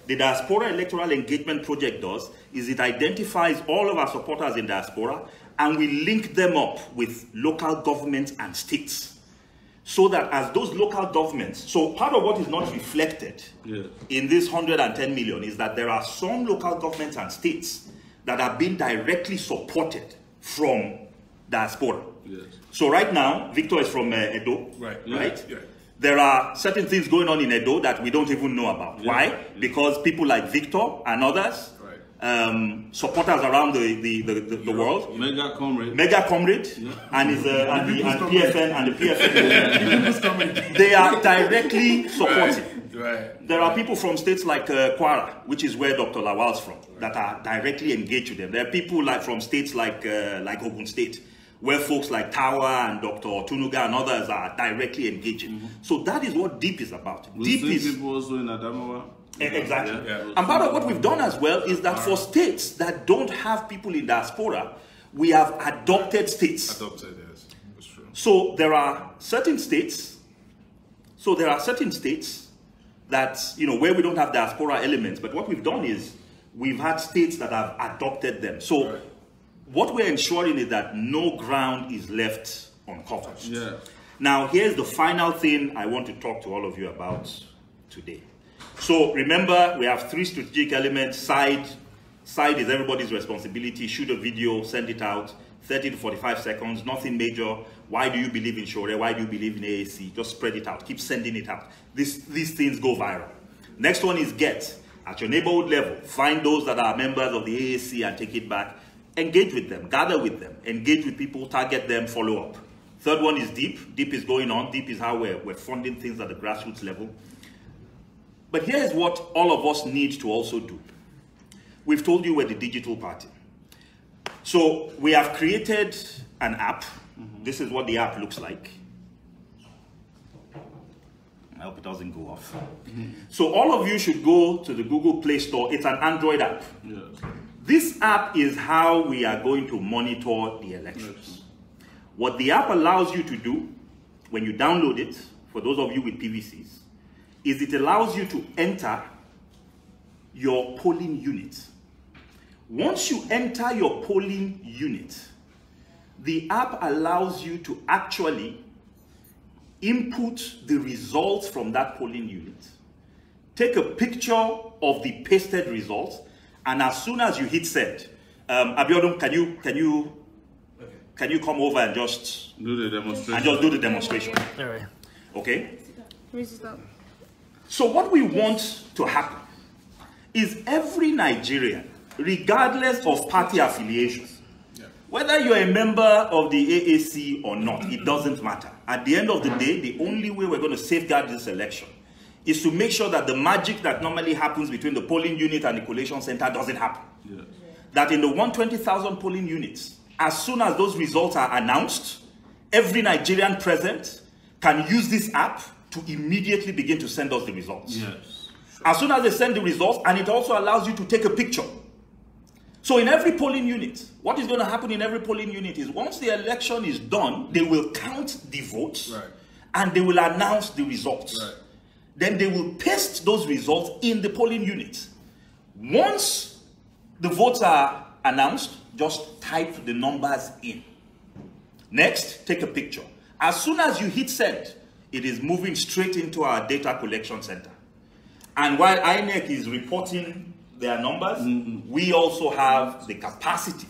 Diaspora Electoral Engagement Project does is it identifies all of our supporters in diaspora and we link them up with local governments and states. So that as those local governments, so part of what is not reflected in this 110 million is that there are some local governments and states that are being directly supported from diaspora. Yes. So right now, Victor is from Edo, right? Yeah. There are certain things going on in Edo that we don't even know about. Yeah. Why? Because people like Victor and others, supporters around the world, Mega Comrade, and PFN and the PFN, they are directly supporting. Right. There are people from states like Kwara, which is where Dr. Lawal's from, that are directly engaged with them. There are people from states like Ogun State, where folks like Tawa and Dr. Tunuga and others are directly engaging. So that is what DEEP is about. DEEP is people also in Adamawa. Exactly. Yeah. And part of what we've done as well is that for states that don't have people in diaspora, we have adopted states. Adopted, yes. That's true. So there are certain states. That, where we don't have diaspora elements. But what we've done is we've had states that have adopted them. So what we're ensuring is that no ground is left uncovered. Yeah. Now, here's the final thing I want to talk to all of you about today. So remember, we have 3 strategic elements. Side is everybody's responsibility. Shoot a video, send it out. 30 to 45 seconds, nothing major. Why do you believe in Sowore? Why do you believe in AAC? Just spread it out. Keep sending it out. These things go viral. Next one is GET. At your neighborhood level, find those that are members of the AAC and take it back. Engage with them. Gather with them. Engage with people. Target them. Follow up. Third one is DEEP. DEEP is going on. DEEP is how we're funding things at the grassroots level. But here's what all of us need to also do. We've told you we're the digital party. So we have created an app. This is what the app looks like. I hope it doesn't go off. So all of you should go to the Google Play Store. It's an Android app. Yes. This app is how we are going to monitor the elections. What the app allows you to do when you download it, for those of you with PVCs, is it allows you to enter your polling unit. Once you enter your polling unit, the app allows you to actually input the results from that polling unit. Take a picture of the pasted results, and as soon as you hit send, Abiodun, can you come over and just do the demonstration? And just do the demonstration. Okay? So what we want to happen is every Nigerian, regardless of party affiliation, whether you're a member of the AAC or not, it doesn't matter. At the end of the day, the only way we're going to safeguard this election is to make sure that the magic that normally happens between the polling unit and the collation center doesn't happen. Yes. That in the 120,000 polling units, as soon as those results are announced, every Nigerian present can use this app to immediately begin to send us the results. Yes. As soon as they send the results, and it also allows you to take a picture. So in every polling unit, what is going to happen in every polling unit is once the election is done, they will count the votes, Right. and they will announce the results. Right. Then they will paste those results in the polling unit. Once the votes are announced, just type the numbers in. Next, take a picture. As soon as you hit send, it is moving straight into our data collection center. And while INEC is reporting their numbers, we also have the capacity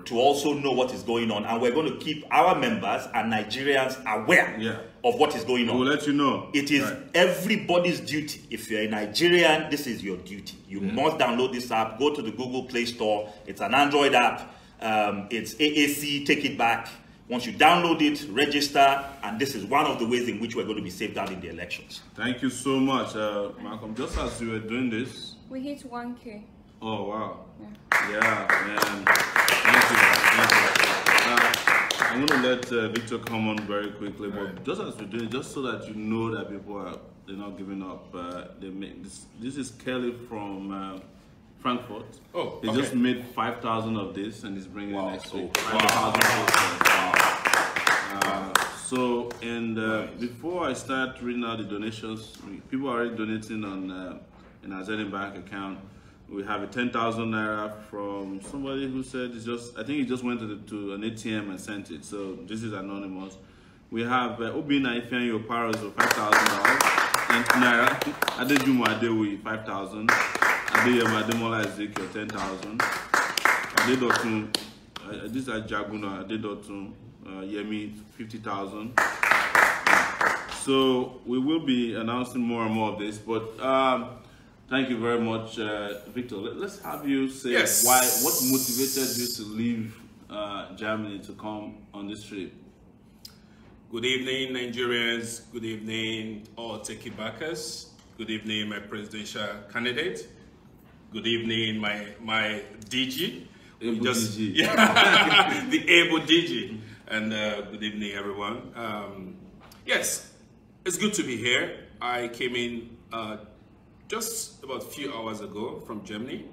to also know what is going on. And we're going to keep our members and Nigerians aware of what is going on. We'll let you know. It is everybody's duty. If you're a Nigerian, this is your duty. You must download this app. Go to the Google Play Store. It's an Android app. It's AAC, take it back. Once you download it, register, and this is one of the ways in which we're going to be safeguarding the elections. Thank you so much, Malcolm. Just as you were doing this. We hit 1K. Oh, wow. Yeah, man. Thank you. I'm going to let Victor come on very quickly, but just as we're doing it, just so that you know that people they're not giving up. They make this is Kelly from Frankfurt. Oh, he okay. just made 5,000 of this, and he's bringing it next week. 5,000. So, and before I start reading out the donations, people are already donating on in our Zenith Bank account. We have a 10,000 naira from somebody who said I think he just went to an ATM and sent it. So this is anonymous. We have Obina Ifeanyi Oparos of $5,000 naira. Adejumo Adewi 5,000. Adeyema Ademola Ezekiel 10,000. Adedotun, this is Jaguna Adedotun Yemi 50,000. So we will be announcing more and more of this, but thank you very much, Victor. Let's have you say what motivated you to leave Germany to come on this trip. Good evening, Nigerians. Good evening, all Teki backers. Good evening, my presidential candidate. Good evening, my DG. DG. Yeah, the able DG. And good evening, everyone. Yes, it's good to be here. I came in just about a few hours ago from Germany,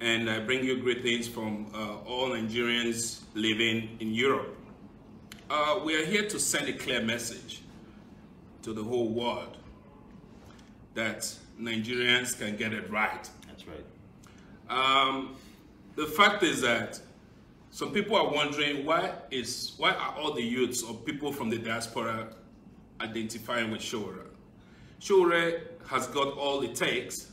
and I bring you great things from all Nigerians living in Europe. We are here to send a clear message to the whole world that Nigerians can get it right. That's right. The fact is that some people are wondering why are all the youths or people from the diaspora identifying with Sowore. Sowore has got all it takes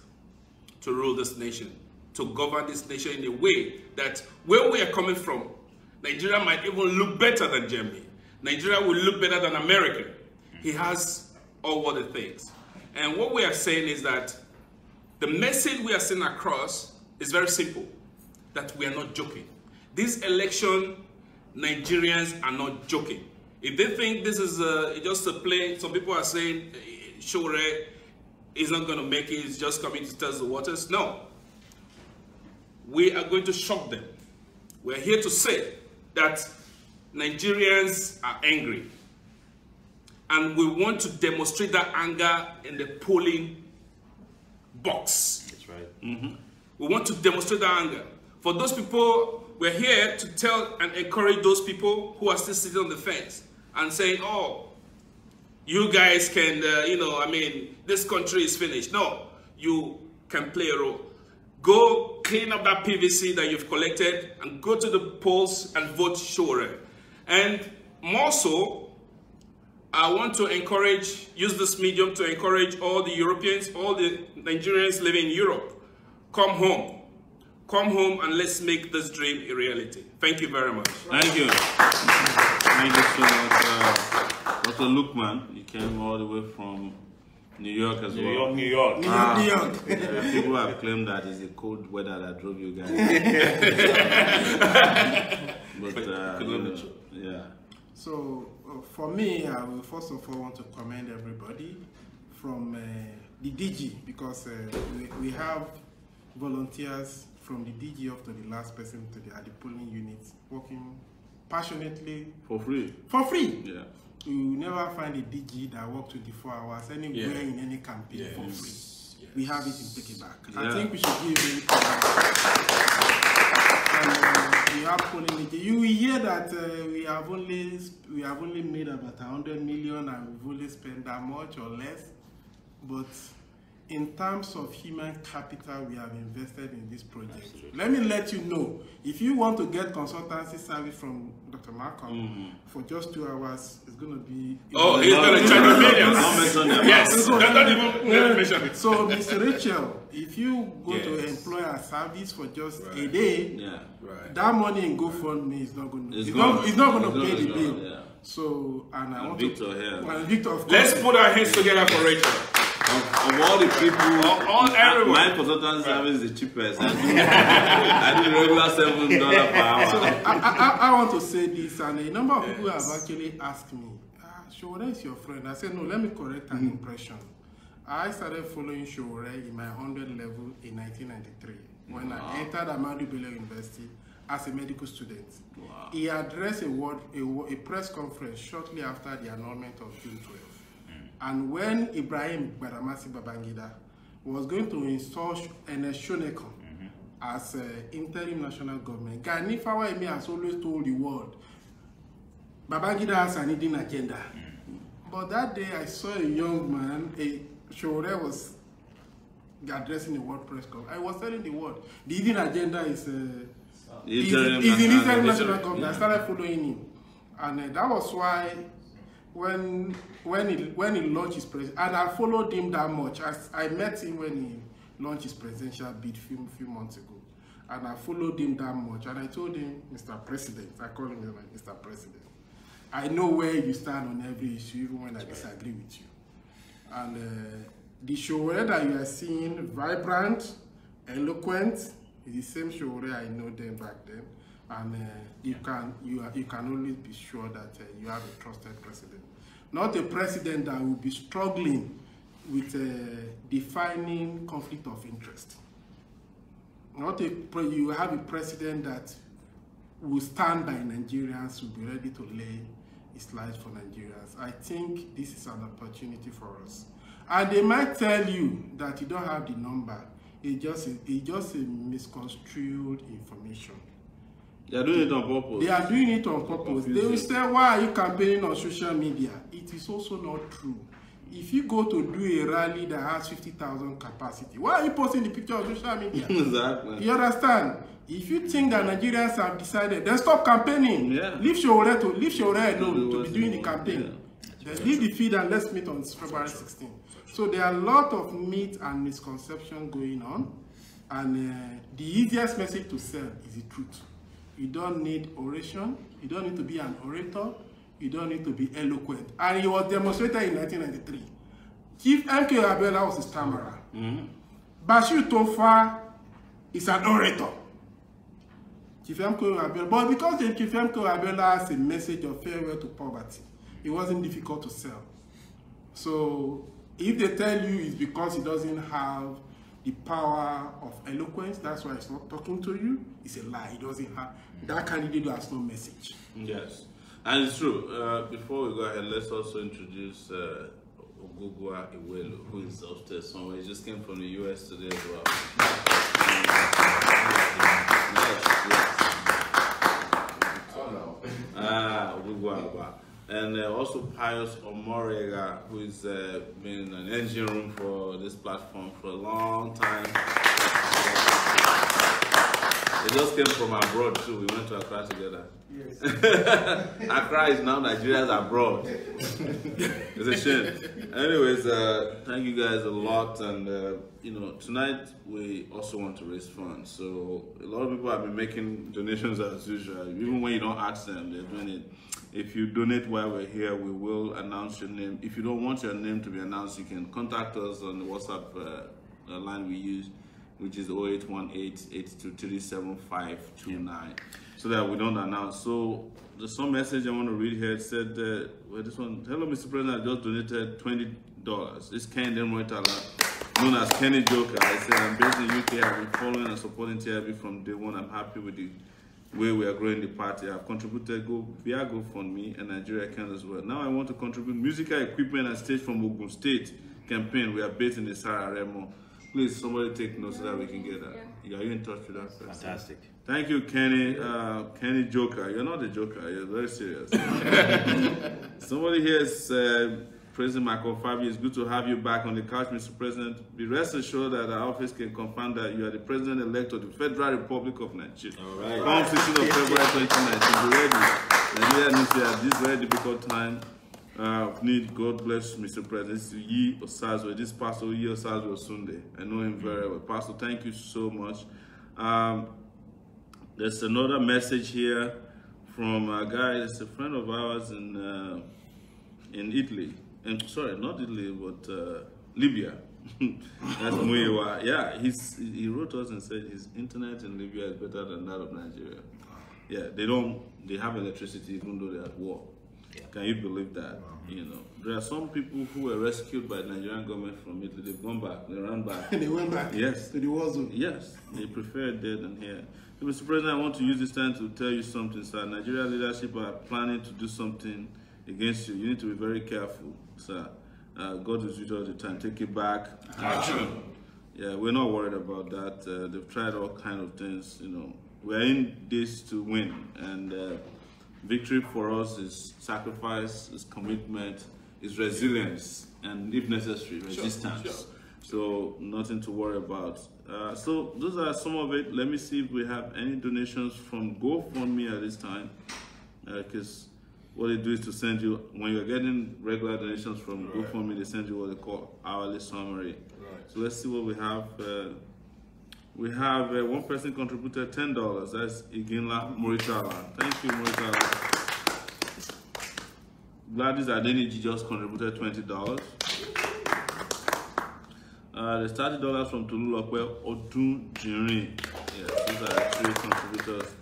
to rule this nation, to govern this nation in a way that where we are coming from, Nigeria might even look better than Germany. Nigeria will look better than America. He has all what it takes. And what we are saying is that the message we are sending across is very simple, that we are not joking. This election, Nigerians are not joking. If they think this is just a play, some people are saying Sowore is not going to make it, he's just coming to test the waters. No. We are going to shock them. We're here to say that Nigerians are angry. And we want to demonstrate that anger in the polling box. That's right. We want to demonstrate that anger. For those people, we're here to tell and encourage those people who are still sitting on the fence and saying, oh, you guys can, this country is finished. No, you can play a role. Go clean up that PVC that you've collected and go to the polls and vote Sowore. And more so, I want to use this medium to encourage all the Europeans, all the Nigerians living in Europe. Come home. Come home and let's make this dream a reality. Thank you very much. Thank you. Thank you so much, Dr. Lukman. You came all the way from New York as well. New York. People have claimed that it's the cold weather that drove you guys. But yeah. So for me, I will first of all want to commend everybody from the DG, because we have volunteers from the DG up to the last person at the polling units working passionately For free. for free. Yeah. will never find a DG that works 24 hours anywhere in any campaign for free. We have it in piggyback. I think we should give him we have polling. You will hear that we have only made about 100 million and we've only spent that much or less. But in terms of human capital, we have invested in this project. Let me let you know, if you want to get consultancy service from Dr. Malcolm for just 2 hours, it's going to be... Oh, he's going to charge millions. Yes, don't even mention it. So, Mr. Rachel, if you go to employ a service for just a day, that money in GoFundMe is not going to... It's not going to pay the bill. So, and I want Victor here. Victor, of course. Let's put our hands together for Rachel. Of all the people, everyone. My consultant service is the cheapest. I do regular $7 per hour. So I want to say this, and a number of people have actually asked me, Sowore is your friend. I said, no, let me correct an impression. I started following Sowore in my 100 level in 1993 when I entered Ahmadu Bello University as a medical student. Wow. He addressed a press conference shortly after the annulment of June 12. And when Ibrahim Badamasi Babangida was going to install Shonekon as interim national government, Gani Fawaimi has always told the world, Babangida has an hidden agenda. But that day I saw a young man, Sowore was addressing the world press conference. I was telling the world, the hidden agenda is in interim national government. I started following him. And that was why when he launched his president, and I followed him that much. I met him when he launched his presidential bid few months ago, and I followed him that much. And I told him, Mr. President, I call him Mr. President, I know where you stand on every issue, even when I disagree with you. And the Sowore that you are seeing, vibrant, eloquent, is the same Sowore I know them back then. And you can always be sure that you have a trusted president. Not a president that will be struggling with defining conflict of interest. You have a president that will stand by Nigerians, will be ready to lay his life for Nigerians. I think this is an opportunity for us. And they might tell you that you don't have the number. It's just a misconstrued information. They are doing it on purpose. They are doing it on purpose. They will say, why are you campaigning on social media? It is also not true. If you go to do a rally that has 50,000 capacity, why are you posting the picture on social media? Exactly. You understand? If you think that Nigerians have decided, then stop campaigning. Leave Sowore alone to be doing the campaign. Then leave the feed and let's meet on February 16th. So there are a lot of myths and misconceptions going on. And the easiest message to sell is the truth. You don't need oration. You don't need to be an orator. You don't need to be eloquent. And it was demonstrated in 1993. Chief MK Abiola was a stammerer. Bashir Tofa is an orator. Chief MK Abiola, but because Chief MK Abiola has a message of farewell to poverty, it wasn't difficult to sell. So if they tell you it's because he doesn't have the power of eloquence, that's why he's not talking to you, it's a lie. He doesn't have, that candidate has no message. Yes, and it's true. Before we go ahead, let's also introduce Ogugwa Iwelu, who is upstairs somewhere. He just came from the US today as well. Ogugwa. And also Pius Omorega, who's been an engine room for this platform for a long time. They just came from abroad too. We went to Accra together. Yes. Accra is now Nigeria's abroad. It's a shame. Anyways, thank you guys a lot. And you know, tonight we also want to raise funds. So a lot of people have been making donations as usual. Even when you don't ask them, they're doing it. If you donate while we're here, we will announce your name. If you don't want your name to be announced, you can contact us on the WhatsApp line we use, which is 0818-823-7529, so that we don't announce. So there's some message I want to read here. It said, well, this one, hello, Mr. President, I just donated $20. This Ken Demroitala, known as Kenny Joker. I said, I'm based in the UK. I've been following and supporting TRB from day one. I'm happy with the way we are growing the party. I've contributed via GoFundMe and Nigeria can as well. Now I want to contribute musical equipment and stage from Ogun State campaign. We are based in the Sarah Remo. Please, somebody take notes so that we can get that. Yeah. Are you in touch with that person? Fantastic. Thank you, Kenny. Kenny Joker. You're not a joker. You're very serious. Somebody here is President Michael Fabi. It's good to have you back on the couch, Mr. President. Be rest assured that our office can confirm that you are the President-elect of the Federal Republic of Nigeria. All right. Come 16th of February 2019. Be ready. Nigeria needs to at this very difficult time. Need God bless Mr. President. This is Yi Osazwe. This Pastor Yi Osazwe Sunday. I know him very well. Pastor, thank you so much. There's another message here from a guy that's a friend of ours in Italy. And sorry, not Italy, but Libya. That's Muyiwa. Yeah, he wrote us and said his internet in Libya is better than that of Nigeria. Yeah, they have electricity even though they're at war. Yeah. Can you believe that? You know, there are some people who were rescued by the Nigerian government from Italy. They've gone back. They ran back. They went back. Yes. To the war zone. Yes. They prefer dead than here. So, Mr. President, I want to use this time to tell you something, sir. Nigeria leadership are planning to do something against you. You need to be very careful, sir. God is with you all the time. Take it back. Action. Yeah, we're not worried about that. They've tried all kinds of things. You know, we're in this to win, and victory for us is sacrifice, is commitment, is resilience, and if necessary, resistance. Sure. So nothing to worry about. So those are some of it. Let me see if we have any donations from GoFundMe at this time, because what they do is to send you, when you're getting regular donations from GoFundMe, they send you what they call hourly summary. Right. So let's see what we have. We have one person contributed $10. That's Iginla Moritala. Thank you, Moritala. Gladys Adeniji just contributed $20. There's $30 from Tululokwe Odun Jinri. Yes, these are 3 contributors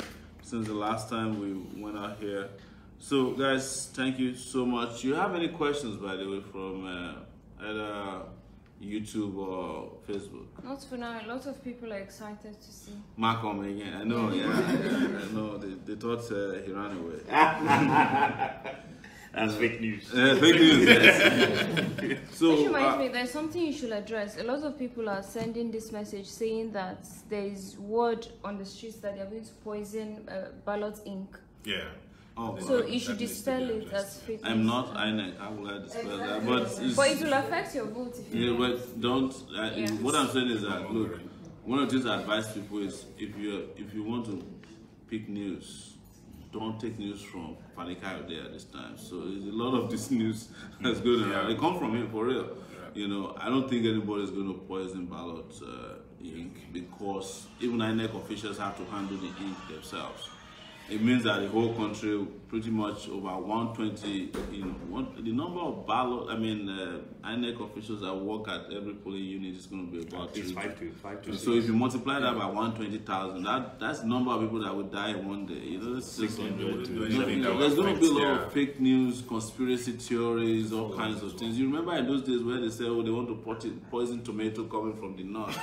since the last time we went out here. So, guys, thank you so much. Do you have any questions, by the way, from either YouTube or Facebook? Not for now. A lot of people are excited to see Malcolm again. I know, yeah. I know. They thought he ran away. That's fake news. Fake news, yes. So, which reminds me, there's something you should address. A lot of people are sending this message saying that there is word on the streets that they are going to poison ballot ink. Yeah. Oh, so you should dispel it as fake news. I'm not INEC. How will I dispel that? But it will affect your vote if you but don't. What I'm saying is that, look, one of the things I advise people is if you want to pick news, don't take news from Fanikayo there this time. So there's a lot of this news that's going around. They come from him for real. Yeah. You know, I don't think anybody's going to poison ballot ink, because even INEC officials have to handle the ink themselves. It means that the whole country, pretty much over 120, the number of ballot, INEC officials that work at every polling unit is going to be about 5 to so if you multiply that by 120,000, that's the number of people that would die in one day. You know, there's going to be a lot of fake news, conspiracy theories, all kinds of things. You remember in those days where they say, oh, they want to poison tomato coming from the north.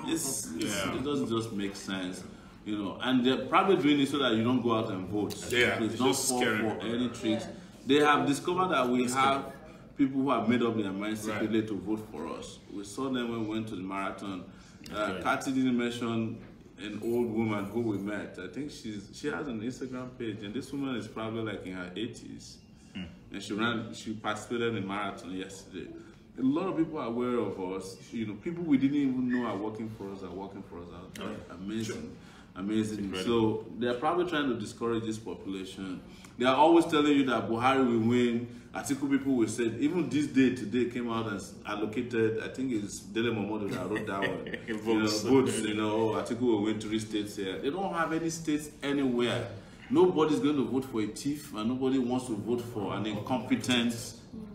It doesn't just make sense. You know, and they're probably doing it so that you don't go out and vote. Yeah, please don't fall for any tricks. They have discovered that we have people who have made up their minds secretly to vote for us. We saw them when we went to the marathon. Kathy didn't mention an old woman who we met. I think she has an Instagram page, and this woman is probably like in her 80s. And she participated in the marathon yesterday. A lot of people are aware of us. You know, people we didn't even know are working for us out there. Amazing. Sure. Amazing. So they're probably trying to discourage this population. They are always telling you that Buhari will win. Atiku people will say, even this day today came out and allocated, I think it's Dele Momodu that wrote that one. Votes, Atiku will win 3 states here. They don't have any states anywhere. Nobody's going to vote for a thief, and nobody wants to vote for an incompetent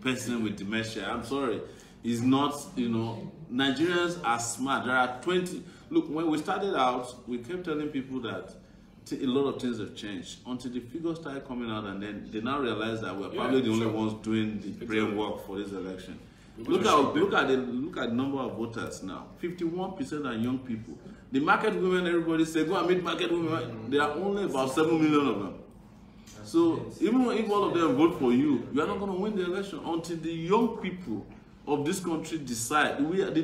person with dementia. I'm sorry. It's not, Nigerians are smart. There are 20. Look, when we started out, we kept telling people that a lot of things have changed until the figures started coming out, and then they now realize that we're probably the only ones doing the brain work for this election. Look look at the number of voters now. 51% are young people. The market women, everybody say, go and meet market women. There are only about 7 million of them. So even if all of them vote for you, you are not going to win the election until the young people of this country decide. The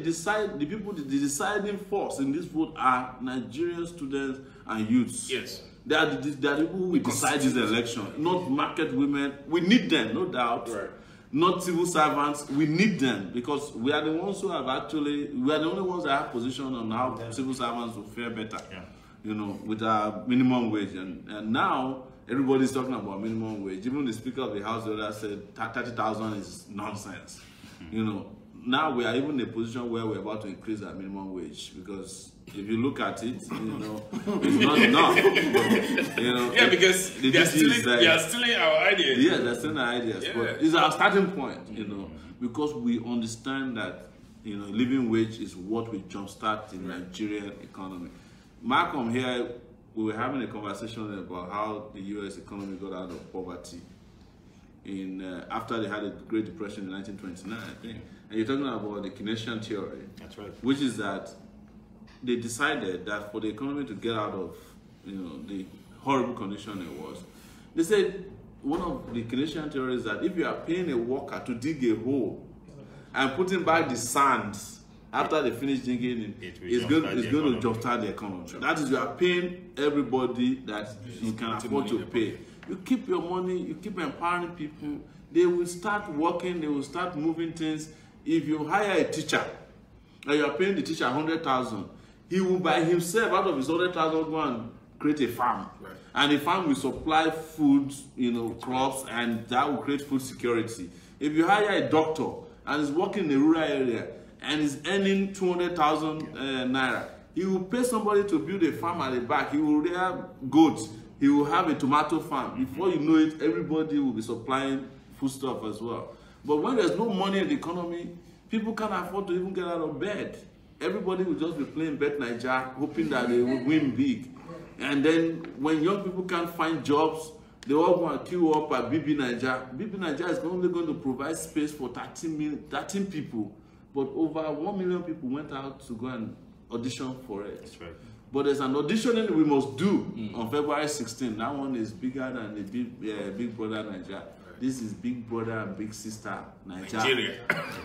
deciding force in this vote are Nigerian students and youths. Yes. They are the people who will decide this election, not market women. We need them, no doubt. Right. Not civil servants. We need them because we are the ones who have actually, we are the only ones that have position on how civil servants will fare better. Yeah. You know, with our minimum wage. And now, everybody's talking about minimum wage. Even the Speaker of the House the other said 30,000 is nonsense. You know, now we are even in a position where we're about to increase our minimum wage because if you look at it, you know, it's not enough. You know, yeah, because they are stealing our ideas. Yeah, they're stealing our ideas. Yeah. But it's our starting point, you know, because we understand that, you know, living wage is what will jumpstart the Nigerian economy. Malcolm here, we were having a conversation about how the U.S. economy got out of poverty after they had a Great Depression in 1929, I think. And you're talking about the Keynesian theory. That's right. Which is that they decided that for the economy to get out of, you know, the horrible condition it was, they said one of the Keynesian theories is that if you are paying a worker to dig a hole and putting back the sand after they finish digging, it's going to jumpstart the economy. Sure. That is, you are paying everybody that you can afford to pay. You keep your money, you keep empowering people, they will start working, they will start moving things. If you hire a teacher, and you are paying the teacher 100,000, he will by himself, out of his 100,000, go and create a farm. Right. And the farm will supply food, you know, crops, and that will create food security. If you hire a doctor, and is working in a rural area, and is earning 200,000 naira, he will pay somebody to build a farm at the back, he will rear goats, he will have a tomato farm. Before you know it, everybody will be supplying foodstuff as well. But when there's no money in the economy, people can't afford to even get out of bed. Everybody will just be playing Bet Naija, hoping that they will win big. And then when young people can't find jobs, they all go and queue up at BB Naija. BB Naija is only going to provide space for 13 people. But over 1 million people went out to go and audition for it. That's right. But there's an auditioning we must do on February 16. That one is bigger than the Big Brother Nigeria. This is Big Brother and Big Sister Nigeria.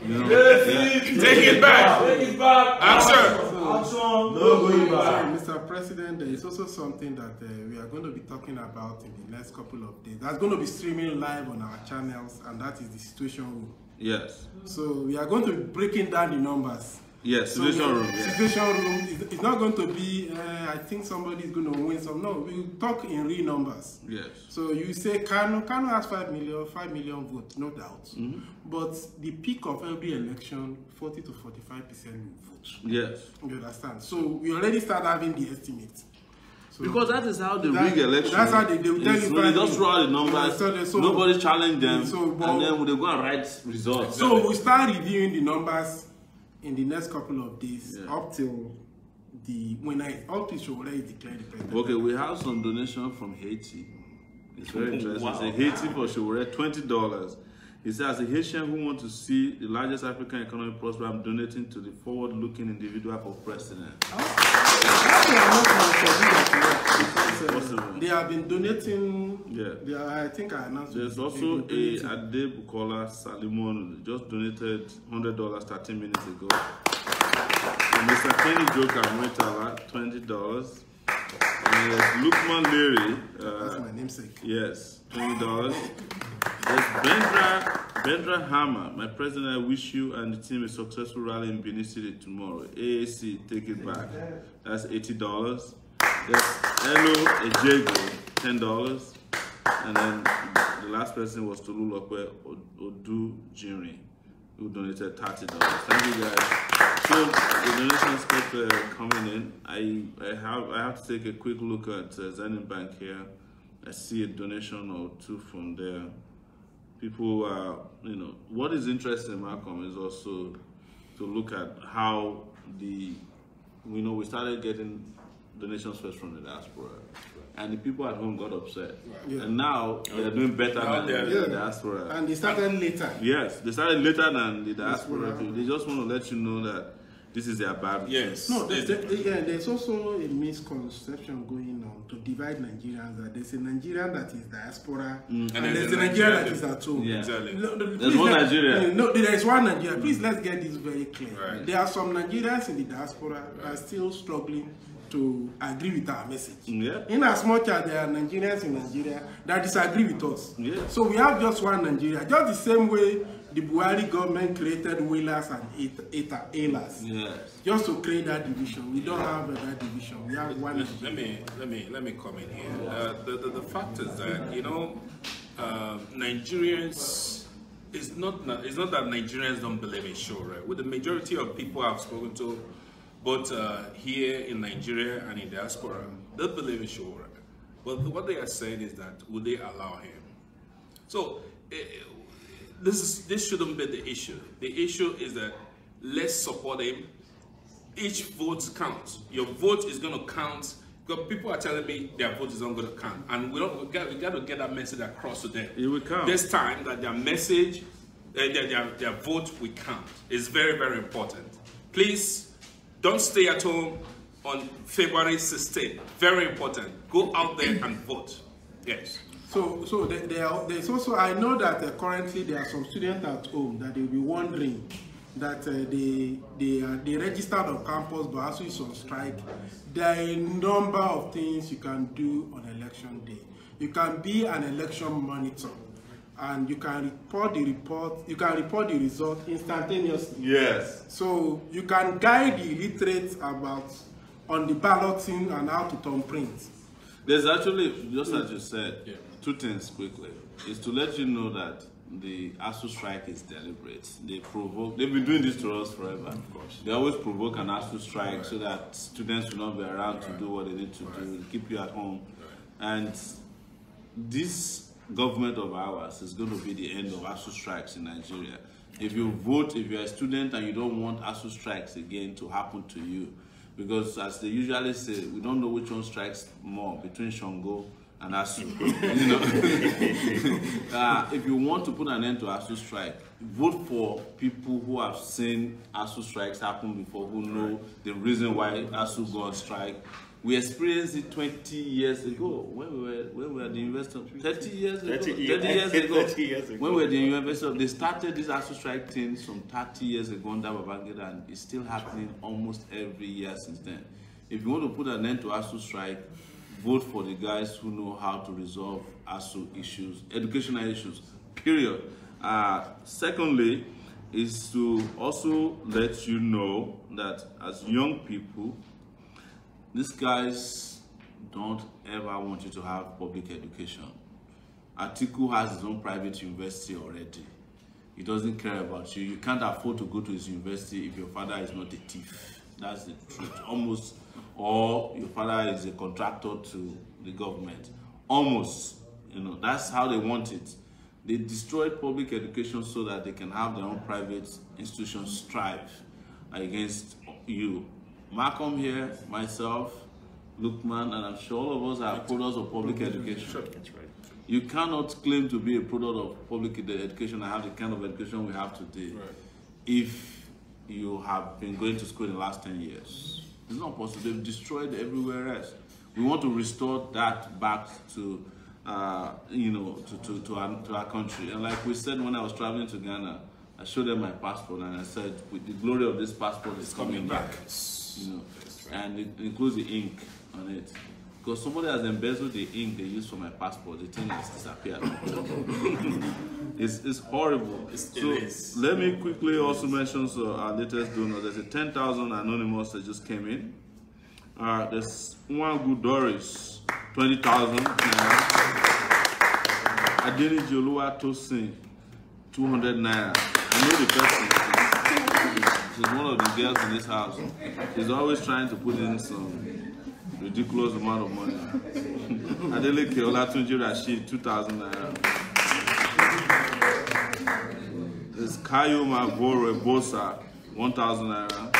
You know? Take it back. Take it back. Answer. No going back. Mr. President, there is also something that we are going to be talking about in the next couple of days. That's going to be streaming live on our channels, and that is the Situation Room. Yes. So we are going to be breaking down the numbers. Yes, Situation Room. Yeah. Situation Room is not going to be, I think somebody is going to win some. No, we will talk in real numbers. Yes. So you say Kano has 5 million votes, no doubt. But the peak of every election, 40 to 45% will vote. Yes. You understand? So we already start having the estimates. So because that is how they rig elections. That's how they will tell you. So they just throw out the numbers, nobody challenge them, and then they go and write results. So we'll start reviewing the numbers in the next couple of days, up till Sowore is declared the president. Okay, we have some donation from Haiti. It's very interesting. Wow. It's Haiti for Sowore, $20. He says, as a Haitian who wants to see the largest African economy prosper, I'm donating to the forward-looking individual for president. They have been donating. Yeah. I think I announced. There's also a Ade Bukola Salimon just donated $100 13 minutes ago. And Mr. Kenny Joker Mwetala, $20. And there's Lukman Leary. That's my namesake. Yes, $20. There's Bendra Hammer. My president, I wish you and the team a successful rally in Benin City tomorrow. AAC, take it back. That's $80. There's Elo Ejego, $10. And then the last person was Tolulokwe Odu Jinri, who donated $30. Thank you guys. So the donations kept coming in. I have to take a quick look at Zenith Bank here. I see a donation or two from there. People are, you know, what is interesting, Malcolm, is also to look at how we started getting donations first from the diaspora. And the people at home got upset. Yeah. And now they're doing better than the diaspora. And they started later. Yes, they started later than the diaspora. They just want to let you know that this is their bad. Yes. No, there's also a misconception going on to divide Nigerians. That there's a Nigerian that is diaspora, and there's a Nigerian that is at home. Yeah. Exactly. There's one Nigeria. No, there is one Nigeria. Please, let's get this very clear. Right. There are some Nigerians in the diaspora that are still struggling to agree with our message. Yeah. In as much as there are Nigerians in Nigeria that disagree with us. Yeah. So we have just one Nigeria. Just the same way the Buhari government created whalers and ALAs. Yes. Just to create that division. We don't have that division. We have one Nigeria. Let me come in here. The fact is that, you know, Nigerians, it's not that Nigerians don't believe in Sowore. With the majority of people I've spoken to, both here in Nigeria and in diaspora, they believe in Sowore. But what they are saying is that, would they allow him? So this shouldn't be the issue. The issue is that let's support him. Each vote counts. Your vote is going to count. Because people are telling me their vote is not going to count, and we got to get that message across to them. It will count. This time that their message, their vote will count. It's very, very important. Please don't stay at home on February 16th. Very important. Go out there and vote. Yes. So there's also, I know that currently there are some students at home that they'll be wondering that they registered on campus but also is on strike. There are a number of things you can do on election day. You can be an election monitor, and you can report the result instantaneously. Yes. So you can guide the illiterates on the balloting and how to turn print. There's actually, just as you said, two things quickly. Is to let you know that the ASU strike is deliberate. They've been doing this to us forever. Of course. They always provoke an ASU strike so that students will not be around to do what they need to do, keep you at home. And this government of ours is going to be the end of ASU strikes in Nigeria. If you vote, if you're a student and you don't want ASU strikes again to happen to you, because as they usually say, we don't know which one strikes more between Shango and ASU. You know? If you want to put an end to ASU strike, vote for people who have seen ASU strikes happen before, who know the reason why ASU go on strike. We experienced it 20 years ago when we were at the University of 30 years ago. 30 years ago. When we were at the University, they started this ASU strike thing some 30 years ago under Babangida, and it's still happening almost every year since then. If you want to put an end to ASU strike, vote for the guys who know how to resolve ASU issues, educational issues, period. Secondly, is to also let you know that as young people, these guys don't ever want you to have public education. Atiku has his own private university already. He doesn't care about you. You can't afford to go to his university if your father is not a thief. That's the truth. Almost. Or your father is a contractor to the government. Almost. You know, that's how they want it. They destroyed public education so that they can have their own private institutions strive against you. Malcolm here, myself, Lukman, and I'm sure all of us are products of public education. Sure, that's right. You cannot claim to be a product of public education and have the kind of education we have today if you have been going to school in the last 10 years. It's not possible. They've destroyed everywhere else. We want to restore that back to, to our country. And like we said when I was traveling to Ghana, I showed them my passport and I said, with the glory of this passport is coming back. You know, and it includes the ink on it. Because somebody has embezzled the ink they used for my passport, the thing has disappeared. It's horrible. So let me quickly also mention our latest donor. There's a 10,000 anonymous that just came in. There's one good Doris, 20,000. Adeni Jolua Tosin, 200 naira. I know the person. She's one of the girls in this house. She's always trying to put in some ridiculous amount of money. Adeleke Olatunji Rashid, 2,000 naira. There's Kayo Mavoro Bosa, 1,000 naira.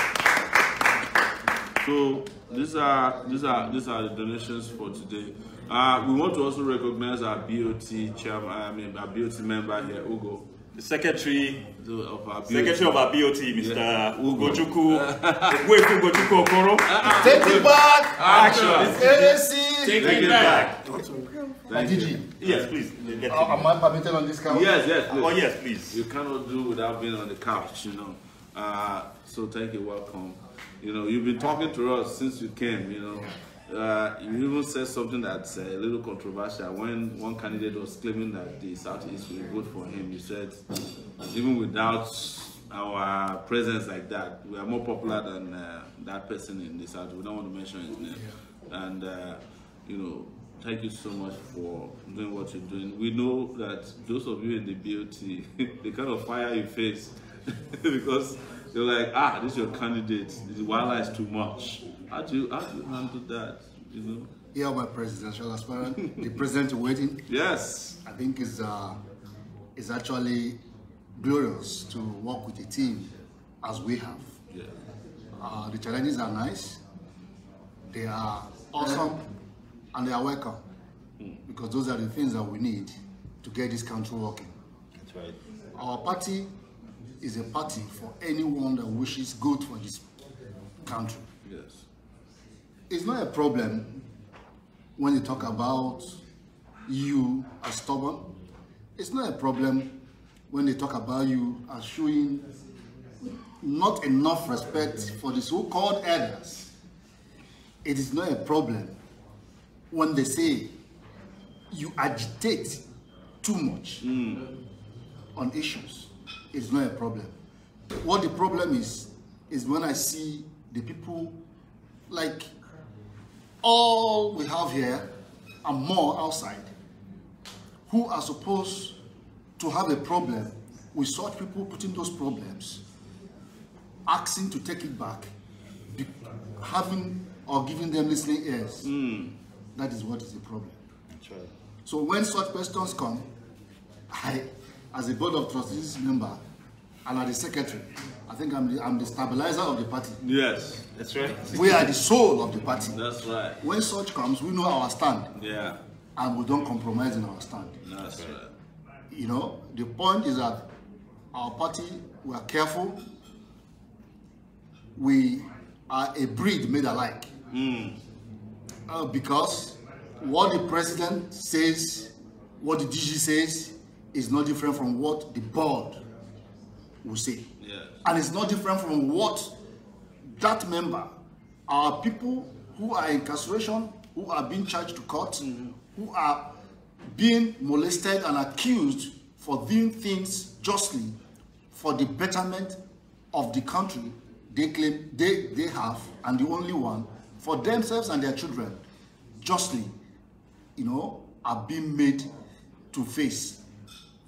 So these are the donations for today. We want to also recognize our BOT chairman, our BOT member here, Ugo. The secretary of our BOT, Mr. Ugochukwu. Ugochukwu Okoro. Take it back! Action! Take it back! Digi. Yes, please. Am I permitted on this couch? Yes, please. Oh, yes, please. You cannot do without being on the couch, you know. So thank you, welcome. You know, you've been talking to us since you came, you know. You even said something that's a little controversial. When one candidate was claiming that the Southeast will vote for him, you said, even without our presence like that, we are more popular than that person in the South. We don't want to mention his name. Yeah. And, you know, thank you so much for doing what you're doing. We know that those of you in the BOT, they kind of fire your face because they're like, this is your candidate. The wildlife is too much. How do you handle that? You know? Here, my presidential aspirant, the president waiting. Yes. I think is actually glorious to work with a team as we have. Yeah. The challenges are nice. They are awesome, and they are welcome because those are the things that we need to get this country working. That's right. Our party is a party for anyone that wishes good for this country. Yes. It's not a problem when you talk about you as stubborn. It's not a problem when they talk about you as showing not enough respect for the so-called elders. It is not a problem when they say you agitate too much on issues. It's not a problem. What the problem is when I see the people like all we have here and more outside who are supposed to have a problem with such people putting those problems, asking to take it back, having or giving them listening ears. That is what is the problem. That's right. So when such questions come, I, as a board of trustees member and as the secretary, I think I'm the stabilizer of the party. Yes. That's right. We are the soul of the party. That's right. When such comes, we know our stand. Yeah. And we don't compromise in our stand. That's right. You know, the point is that our party, we are careful. We are a breed made alike. Because what the president says, what the DG says, is not different from what the board will say. Yes. And it's not different from what that member, our people who are in incarceration, who are being charged to court, who are being molested and accused for doing things justly for the betterment of the country they claim they have, and the only one for themselves and their children, justly, you know, are being made to face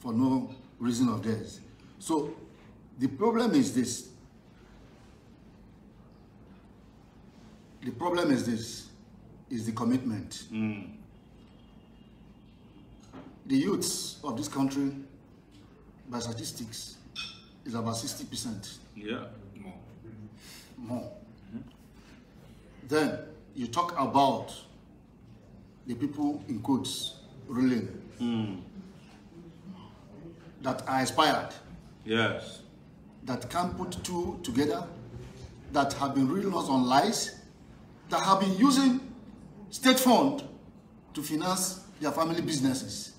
for no reason of theirs. So the problem is this. The problem is this, is the commitment. The youths of this country, by statistics, is about 60%. Yeah. More. Then you talk about the people in quotes ruling that are inspired. Yes. That can't put two together, that have been ruling us on lies, that have been using state fund to finance their family businesses,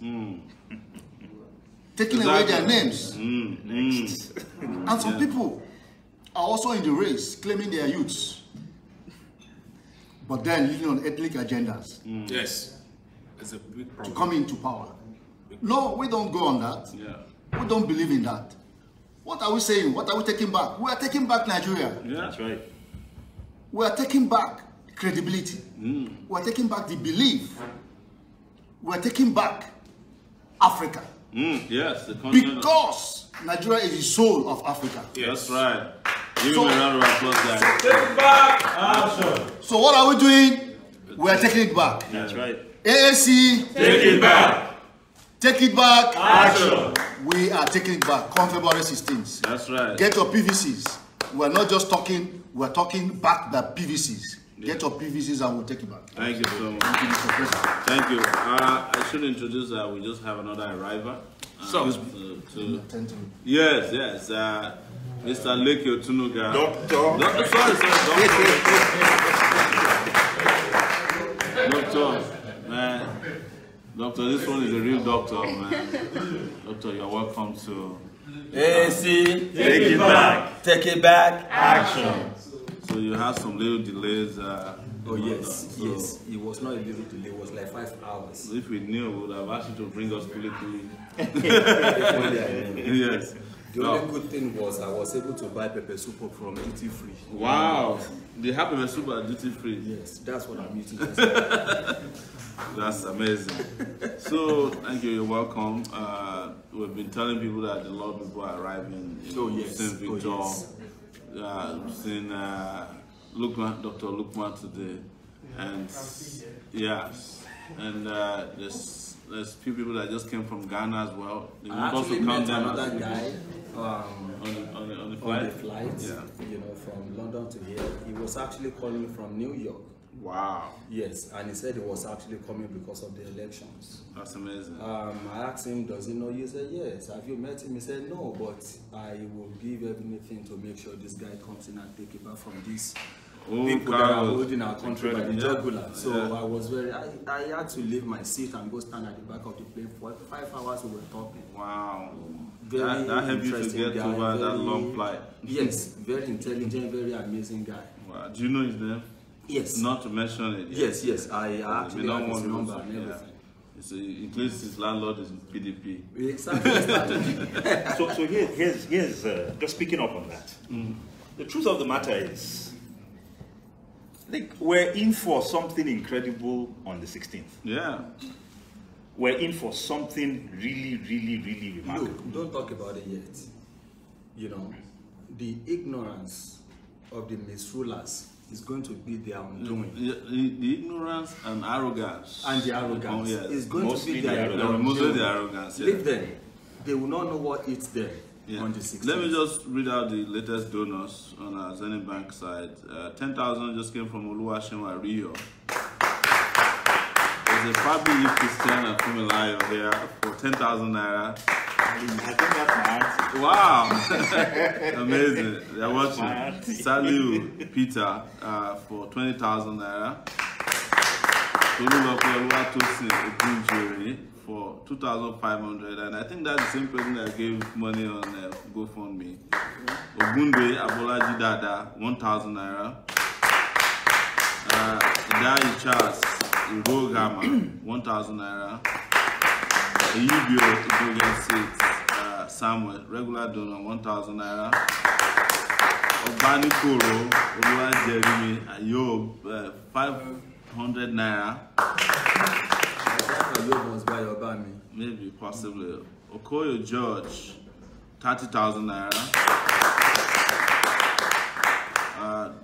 taking away their names. And some people are also in the race, claiming they are youths, but then living on ethnic agendas Yes. It's a big to problem. come into power. No, we don't go on that. Yeah. We don't believe in that. What are we saying? What are we taking back? We are taking back Nigeria. Yeah. That's right. We are taking back credibility. We are taking back the belief. We are taking back Africa. Yes. The continent. Because Nigeria is the soul of Africa. That's right. Give him a round of applause, guys. Take back action. So what are we doing? We are taking it back. That's right. AAC, Take it back. take it back. Action. We are taking it back. Come February 16th. That's right. Get your PVCs. we're not just talking, we're talking back the PVCs. Get your PVCs and we'll take it back. Thank you so much. Thank you. I should introduce that we just have another arrival. Yes, Mr. Leke Otunuga. Doctor. Doctor, man. Doctor, this one is a real doctor, man. Doctor, you're welcome to... AC, take it back, action. So you had some little delays. Oh yes, yes. It was not a little delay. It was like 5 hours. If we knew, we would have asked you to bring us quickly. Yes. The only good thing was I was able to buy pepper soup from duty free. Wow. They have pepper soup at duty free. Yes, that's what I'm eating. That's amazing. So thank you. You're welcome. We've been telling people that a lot of people are arriving. St. Victor. We've seen Dr. Lukman today, and there's few people that just came from Ghana as well. I actually met another guy on the flight. You know, from London to here. He was actually calling from New York. Wow. Yes, and he said he was actually coming because of the elections. That's amazing. I asked him, does he know you? He said, yes. Have you met him? He said, no, but I will give everything to make sure this guy comes in and take it back from these people that are holding our country by the jugular. So I was I had to leave my seat and go stand at the back of the plane for 5 hours. We were talking. Wow. Very that helped you to get guy, over that long flight. Yes, very intelligent, very amazing guy. Wow. Do you know his name? Yes. Not to mention it. Yes. I actually have his number and everything. In case his landlord is in PDP. Exactly. So here's just picking up on that. The truth of the matter is, like, we're in for something incredible on the 16th. Yeah. We're in for something really, really, really remarkable. Look, don't talk about it yet. You know, the ignorance of the misrulers is going to be their undoing. The ignorance and arrogance. And the arrogance is going to be their undoing. Mostly the arrogance. Leave them. They will not know what eats them on the 16th. Let me just read out the latest donors on our Zenith Bank side. 10,000 just came from Oluwaseun Rio. There's a Fabi Christian and Fumilayo here for 10,000 naira. I think that's my Wow! Amazing. They're watching. Saliu Peter for 20,000 naira. Tolulope Oluwatosin Ogunjere for 2,500, and I think that's the same person that gave money on GoFundMe. Ogunde Abolaji Dada 1,000 naira. Idai Charles Urogama 1,000 naira. Eyibio Ibogan Seat Samuel regular donor 1,000 naira. Obani Koro Oluwa Jeremy Ayob 500 naira. Maybe, possibly. Okoyo George 30,000 naira.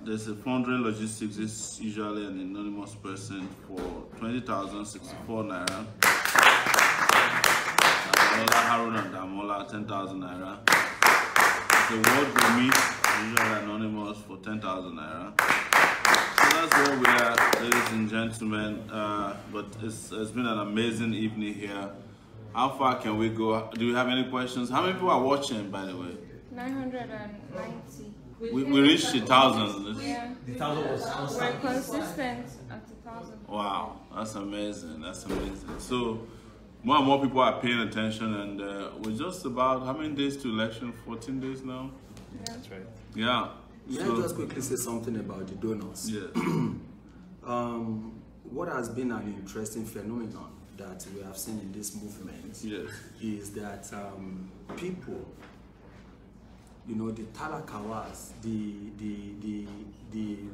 There's a fundraising logistics. It's usually an anonymous person for 20,064 naira. Haruna Damola 10,000 naira. The word for me, usually anonymous for 10,000 naira. So that's where we are, ladies and gentlemen. But it's been an amazing evening here. How far can we go? Do you have any questions? How many people are watching, by the way? 990. We reached 1,000. Yeah. The 1,000 was constant. We're consistent at 1,000. Wow, that's amazing. That's amazing. So more and more people are paying attention, and we're just about how many days to election? 14 days now. Yeah. That's right. Yeah. May I just quickly say something about the donors? Yes. What has been an interesting phenomenon that we have seen in this movement is that people, you know, the talakawas, the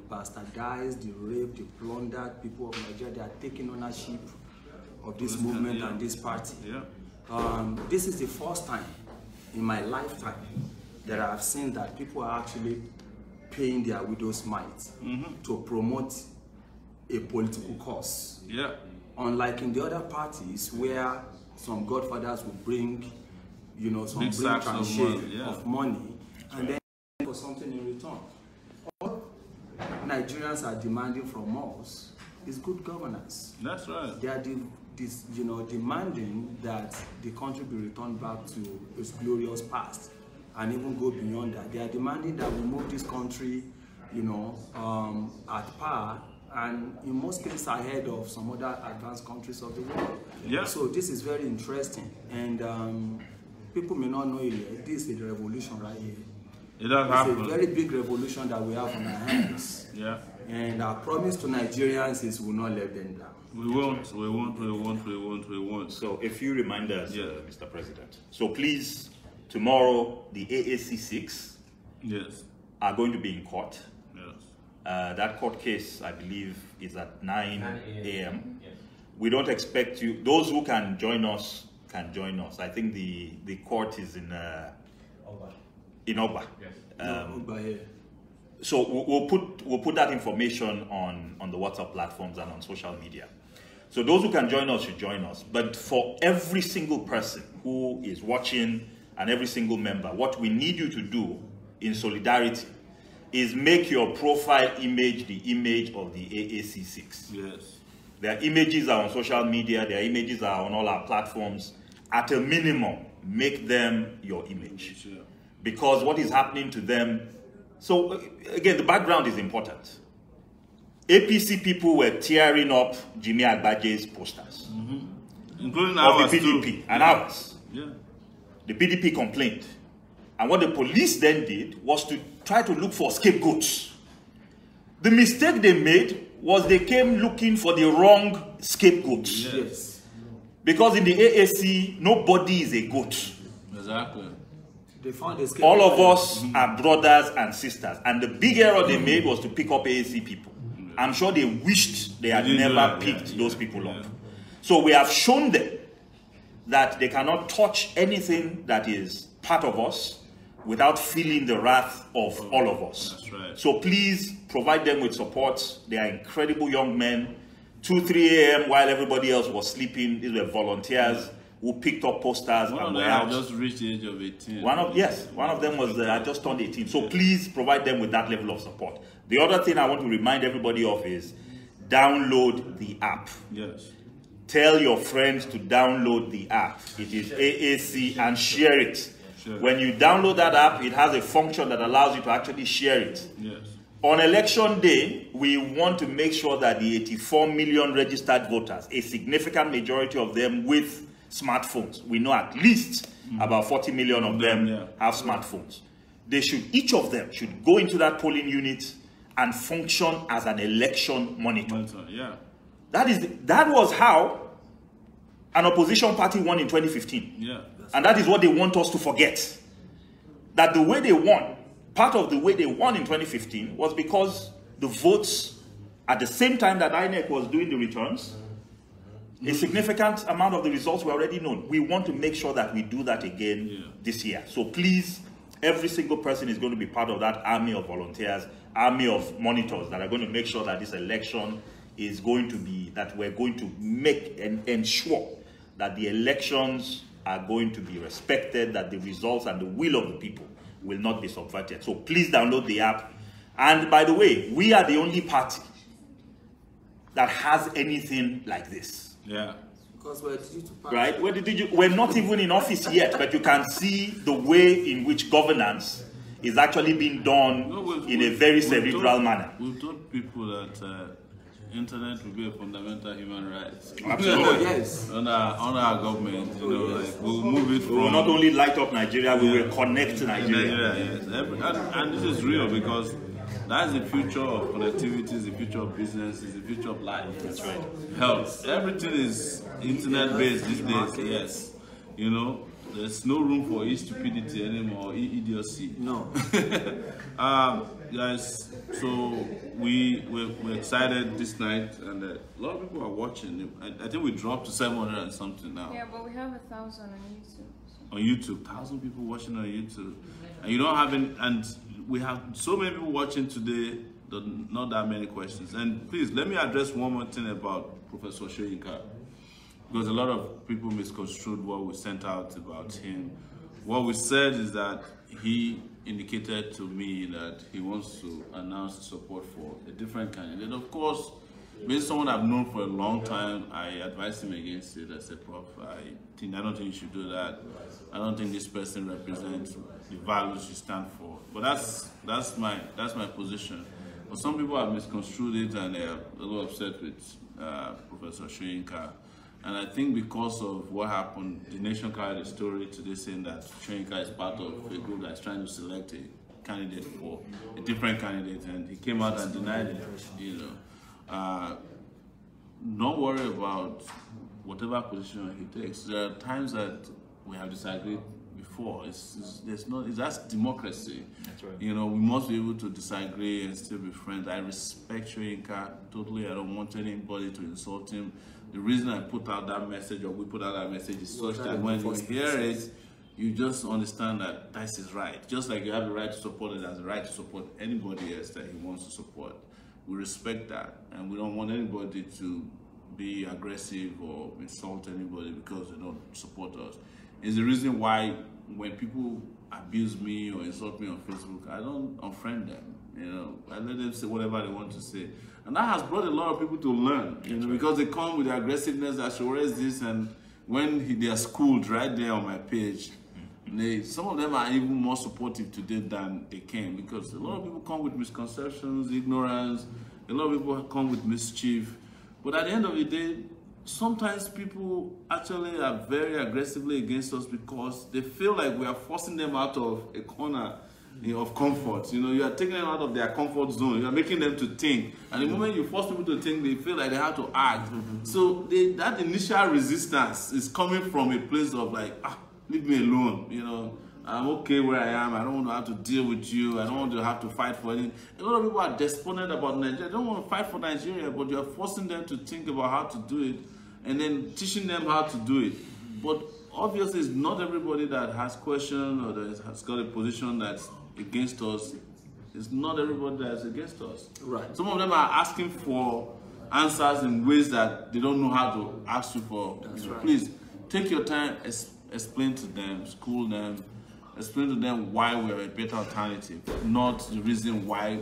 bastardized, the raped, the plundered people of Nigeria, they are taking ownership of this movement and this party. Yeah. This is the first time in my lifetime that I have seen that people are actually paying their widow's mite to promote a political cause. Yeah. Unlike in the other parties where some godfathers will bring, you know, some big tranche of money, and then for for something in return. All Nigerians are demanding from us is good governance. That's right. They are demanding that the country be returned back to its glorious past, and even go beyond that. They are demanding that we move this country, at par, and in most cases ahead of some other advanced countries of the world. Yeah. So this is very interesting, and people may not know it yet. This is a revolution right here. It does happen. It's a very big revolution that we have on our hands. Yeah. And our promise to Nigerians is we will not let them down. We won't. So a few reminders, Mr. President. So please, tomorrow, the AAC6 are going to be in court. That court case, I believe, is at 9 a.m. Yes. We don't expect you, those who can join us, can join us. I think the court is in Oba. Yes. So we'll put that information on the WhatsApp platforms and on social media. So those who can join us should join us. But for every single person who is watching and every single member, what we need you to do in solidarity is make your profile image the image of the AAC6. Yes. Their images are on social media, their images are on all our platforms. At a minimum, make them your image. Sure. Because what is happening to them, so again, the background is important. APC people were tearing up Jimmy Agbaje's posters. Including of ours the PDP and ours. Yeah. The PDP complained. And what the police then did was to try to look for scapegoats. The mistake they made was they came looking for the wrong scapegoats. Yes. Because in the AAC, nobody is a goat. Exactly. They found a all of us are brothers and sisters. And the big error they made was to pick up AAC people. I'm sure they wished they had never picked those people up. So we have shown them that they cannot touch anything that is part of us without feeling the wrath of all of us. That's right. So please provide them with support. They are incredible young men. 2, 3 a.m. while everybody else was sleeping, these were volunteers who picked up posters and were out. Just reached the age of 18. One of them was just turned 18. So please provide them with that level of support. The other thing I want to remind everybody of is download the app. Yes. Tell your friends to download the app. It is AAC and share it. Sure. When you download that app, it has a function that allows you to actually share it. Yes. On election day, we want to make sure that the 84 million registered voters, a significant majority of them with smartphones, we know at least about 40 million of them have smartphones. Each of them should go into that polling unit and function as an election monitor. Yeah. That was how an opposition party won in 2015. Yeah. And that is what they want us to forget. That the way they won, part of the way they won in 2015 was because the votes, at the same time that INEC was doing the returns, a significant amount of the results were already known. We want to make sure that we do that again this year. So please, every single person is going to be part of that army of volunteers, army of monitors that are going to make sure that this election is going to be, that we're going to make and ensure that the elections are going to be respected, that the results and the will of the people will not be subverted. So please download the app. And by the way, we are the only party that has anything like this. Yeah. Because we're digital party. Right? We're not even in office yet, but you can see the way in which governance is actually being done in a very cerebral manner. We've told people that internet will be a fundamental human right. Absolutely. Yes. On our government, like we'll move it from... We will not only light up Nigeria, we will connect Nigeria. Yes. And this is real because that's the future of connectivity, is the future of business, is the future of life. That's right. Health. Everything is internet-based these days, yes. There's no room for stupidity anymore, idiocy. No. Guys, so we're excited this night, and a lot of people are watching. I think we dropped to 700 and something now. Yeah, but we have 1,000 on YouTube. On YouTube, 1,000 people watching on YouTube, and you don't have any, and we have so many people watching today. Not that many questions. And please let me address one more thing about Professor Soyinka, because a lot of people misconstrued what we sent out about him. What we said is that he indicated to me that he wants to announce support for a different candidate. Of course, being someone I've known for a long time, I advised him against it. I said, Prof, I don't think you should do that. I don't think this person represents the values you stand for. But that's my position. But some people have misconstrued it and they're a little upset with Professor Soyinka. And I think because of what happened, the nation carried a story today saying that Soyinka is part of a group that's trying to select a candidate for a different candidate, and he came out and denied it. You know, don't worry about whatever position he takes. There are times that we have disagreed before. That's democracy. That's right. You know, we must be able to disagree and still be friends. I respect Soyinka totally. I don't want anybody to insult him. The reason I put out that message, or we put out that message, is such that when you hear it, you just understand that this is right. Just like you have the right to support it, has the right to support anybody else that he wants to support. We respect that, and we don't want anybody to be aggressive or insult anybody because they don't support us. It's the reason why when people abuse me or insult me on Facebook, I don't unfriend them. You know, I let them say whatever they want to say. And that has brought a lot of people to learn, you know, because they come with the aggressiveness that Sowore is this, and when they are schooled right there on my page, some of them are even more supportive today than they came, because a lot of people come with misconceptions, ignorance, a lot of people come with mischief. But at the end of the day, sometimes people actually are very aggressively against us because they feel like we are forcing them out of a corner of comfort. You know, you are taking them out of their comfort zone. You are making them to think. And the moment you force people to think, they feel like they have to act. So that initial resistance is coming from a place of like, leave me alone. You know, I'm okay where I am. I don't want to have to deal with you. I don't want to have to fight for anything. A lot of people are despondent about Nigeria. They don't want to fight for Nigeria, but you're forcing them to think about how to do it and then teaching them how to do it. But obviously, it's not everybody that has questions or that has got a position that's against us. It's not everybody that's against us. Right. Some of them are asking for answers in ways that they don't know how to ask you for. That's right. Please take your time, explain to them, school them, explain to them why we're a better alternative, not the reason why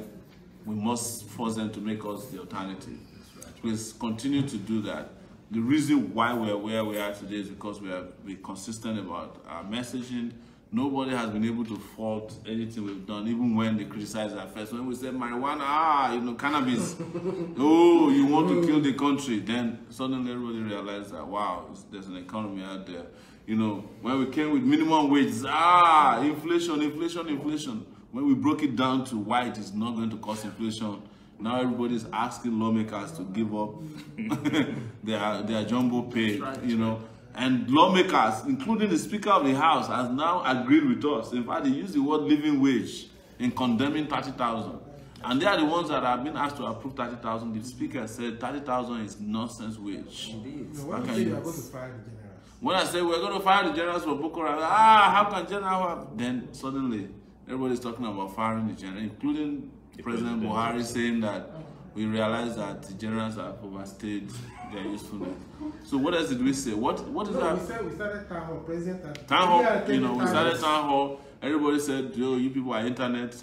we must force them to make us the alternative. Right. Please continue to do that. The reason why we're where we are today is because we're consistent about our messaging. Nobody has been able to fault anything we've done, even when they criticize our first. When we said marijuana, you know, cannabis, oh, you want to kill the country, then suddenly everybody realized that, wow, there's an economy out there. You know, when we came with minimum wages, inflation, inflation, inflation. When we broke it down to why it is not going to cause inflation, now everybody's asking lawmakers to give up their jumbo pay, you know. And lawmakers, including the Speaker of the House, has now agreed with us. In fact, they use the word living wage in condemning 30,000. And they are the ones that have been asked to approve 30,000. The Speaker said 30,000 is nonsense wage. Indeed. No, when I say we're going to fire the generals for Boko Haram, how can general have? Then suddenly, everybody's talking about firing the general, including President Buhari saying that we realize that the generals have overstayed their usefulness. So what else did we say? What is that? We started town hall, President. Town hall, you know, we started town hall. Everybody said, yo, you people are internet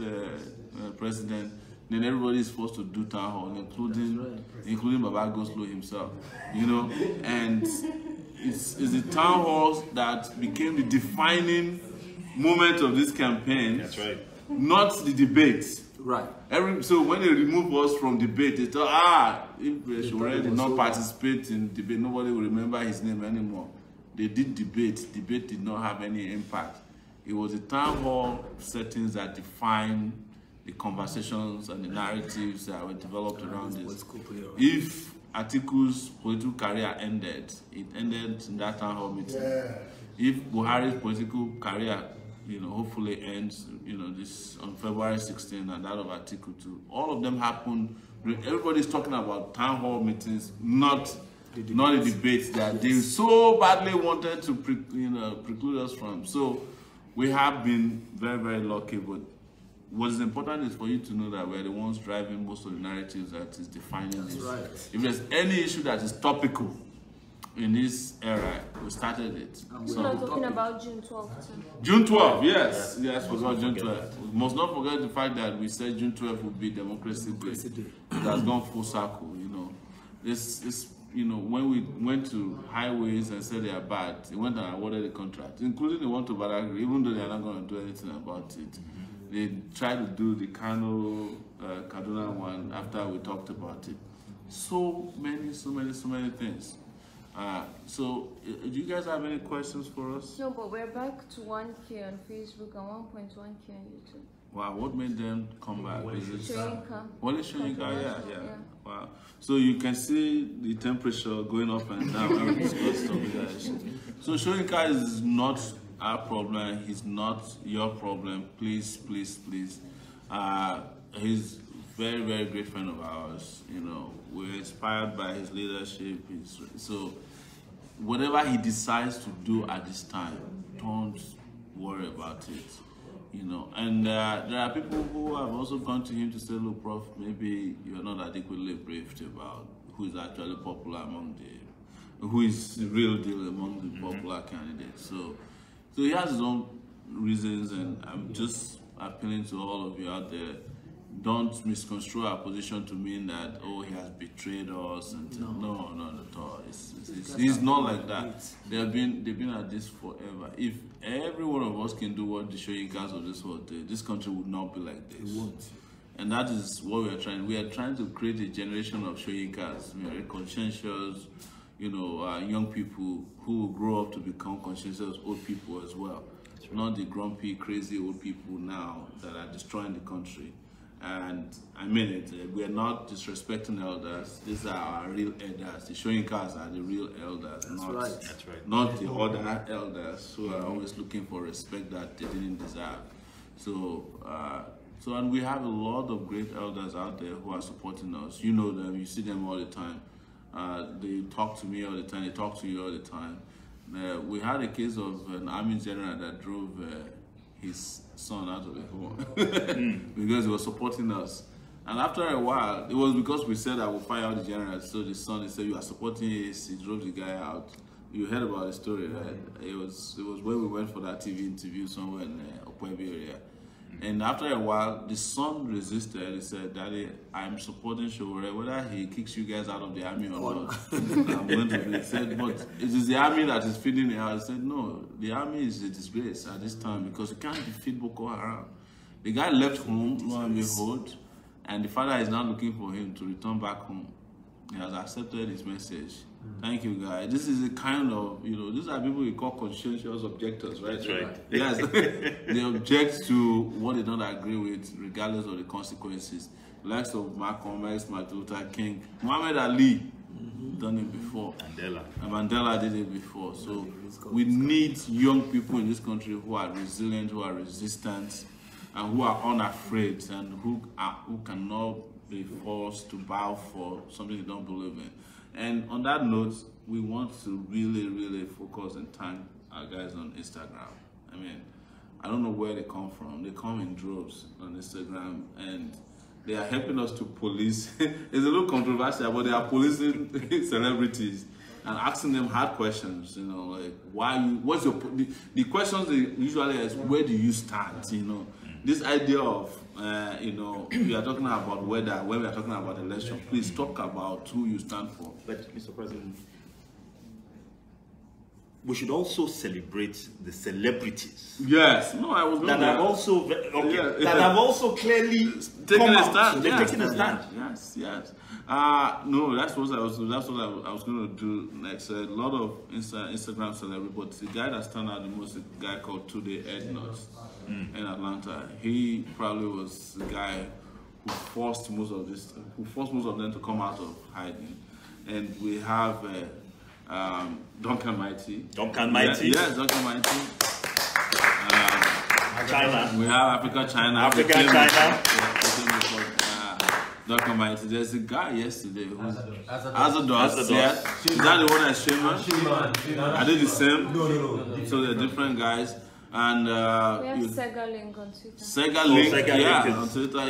president. Then everybody is supposed to do town hall, including Baba Goslow himself, you know. And it's the town halls that became the defining moment of this campaign. That's right. Not the debates. Right. So when they remove us from debate, they thought, if Sowore did not participate in debate, nobody will remember his name anymore. They did debate. Debate did not have any impact. It was the town hall settings that defined the conversations and the narratives that were developed around this. If Atiku's political career ended, it ended in that town hall meeting. Yeah. If Buhari's political career, you know, hopefully ends, you know, this on February 16 and that of Article 2. All of them happened. Everybody's talking about town hall meetings, not the debates that they so badly wanted to preclude us from. So we have been very, very lucky. But what is important is for you to know that we're the ones driving most of the narratives that is defining this. Right. If there's any issue that is topical, in this era, we started it. People are talking about June 12th. June 12th, yes. Yes, forgot June 12th. We must not forget the fact that we said June 12th would be Democracy Day. It has gone full circle, you know. This, you know, when we went to highways and said they are bad, they went and awarded the contract, including the one to Badagry, even though they are not going to do anything about it. They tried to do the Kano, Kaduna one after we talked about it. So many things. So, do you guys have any questions for us? No, but we're back to 1K on Facebook and 1.1K on YouTube. Wow, what made them come back? Shoyinka. Only Shoyinka, yeah. Wow. So you can see the temperature going up and down when we discuss some of that issue. So Shoyinka is not our problem. He's not your problem. Please. He's very, very great friend of ours. You know, we're inspired by his leadership. So whatever he decides to do at this time, don't worry about it. You know, and there are people who have also gone to him to say, look, Prof, maybe you're not adequately briefed about who is actually popular among who is the real deal among the popular candidates. So he has his own reasons, and I'm just appealing to all of you out there. Don't misconstrue our position to mean that, oh, he has betrayed us. And no, not at all. He's not like that. They've been at this forever. If every one of us can do what the Shoyinkas of this world did, this country would not be like this. It won't. And that is what we are trying. We are trying to create a generation of Shoyinkas, very conscientious, you know, young people who will grow up to become conscientious old people as well. Not the grumpy, crazy old people now that are destroying the country. And I mean it, we are not disrespecting elders. These are our real elders. The Shoyinkas are the real elders. That's right. Not the other elders who are always looking for respect that they didn't deserve. So and we have a lot of great elders out there who are supporting us. You know them, you see them all the time. They talk to me all the time, they talk to you all the time. We had a case of an army general that drove his son out of the home because he was supporting us. And after a while, it was because we said I will fire out the general. So the son, he said, you are supporting his, he drove the guy out. You heard about the story, right? It was when we went for that TV interview somewhere in Okwebi area. And after a while, the son resisted. He said, Daddy, I'm supporting Sowore, whether he kicks you guys out of the army or not. I'm going to be. He said, but it is the army that is feeding it. I said, no, the army is a disgrace at this time because you can't defeat Boko Haram. The guy left home, lo and behold, and the father is now looking for him to return back home. He has accepted his message. Thank you, guys. This is a kind of, you know, these are people we call conscientious objectors, right? That's right. Yes. They object to what they don't agree with, regardless of the consequences. The likes of Malcolm X, Martin Luther King, Muhammad Ali, done it before. Mandela did it before. So we need young people in this country who are resilient, who are resistant, and who are unafraid, and who cannot be forced to bow for something they don't believe in. And on that note, we want to really focus and thank our guys on Instagram. I mean, I don't know where they come from. They come in droves on Instagram, and they are helping us to police. It's a little controversial, but they are policing celebrities and asking them hard questions. You know, like what's your the questions they usually is, where do you stand? You know, this idea of you know, we are talking about whether when we are talking about election, please talk about who you stand for. But Mr. President, we should also celebrate the celebrities. Yes, no, I was that have also that have also clearly taken a stand. They're taking a stand. Yes. No, that's what I was going to do next. A lot of Instagram celebrities, but the guy that stand out the most is a guy called Today Ednuts in Atlanta. He probably was the guy who forced most of them to come out of hiding. And we have Duncan Mighty. Yes, Duncan Mighty. China. We have Africa China. Duncan Mighty. There's a guy yesterday who's Azados. Yeah. Is that the one that's Shema? Are they the same? No. So they're different guys. And we have Sega Link on Twitter. Sega Link, on Twitter,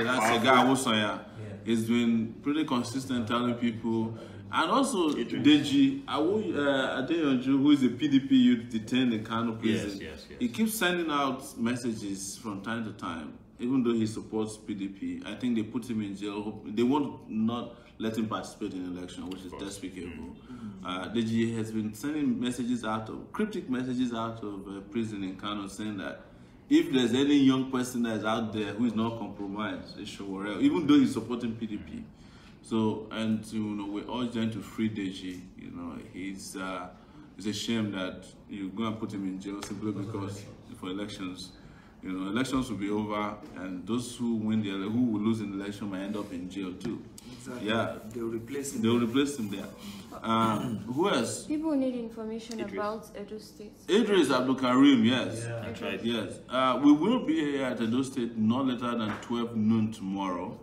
That's Sega Awusoya. He's been pretty consistent telling people, And also, Deji Adeyanju, who is a PDP youth detained in Kano prison, yes. He keeps sending out messages from time to time, even though he supports PDP. I think they put him in jail. They won't not let him participate in the election, which is despicable. Deji has been sending messages cryptic messages out of prison in Kano, saying that if there's any young person that is out there who is not compromised, it's Sowore, even though he's supporting PDP. So, and we're all trying to free Deji. It's a shame that you're going to put him in jail simply because for elections, elections will be over, and those who who will lose in the election might end up in jail too. Exactly. Yeah, they'll replace him. They'll replace him there. Who else? People need information about Edo State. Idris Abdul Karim, yes. Yeah, that's right. Yes. We will be here at Edo State not later than 12 noon tomorrow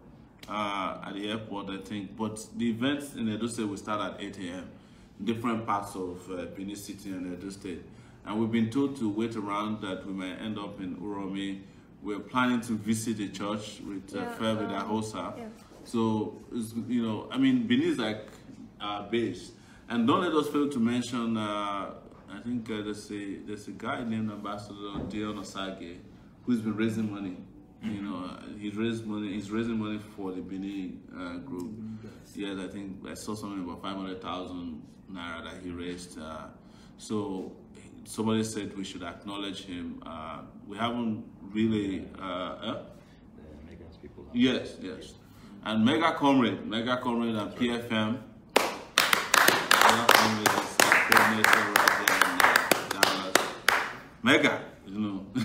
at the airport, I think. But the events in Edo State will start at 8 a.m. Different parts of Benin City and Edo State. And we've been told to wait around that we might end up in Uromi. We're planning to visit a church with Fairview Ahosa. Yeah. So, Benin is like our base. And don't let us fail to mention, I think there's a guy named Ambassador Dion Osage who's been raising money. He's raising money for the Benin group. Yes, I think I saw something about 500,000 naira that he raised. So somebody said we should acknowledge him. We haven't really. Mega's people. Yes. And Mega Comrade and PFM. Mega Comrade is coordinator right there in Dallas. Mega,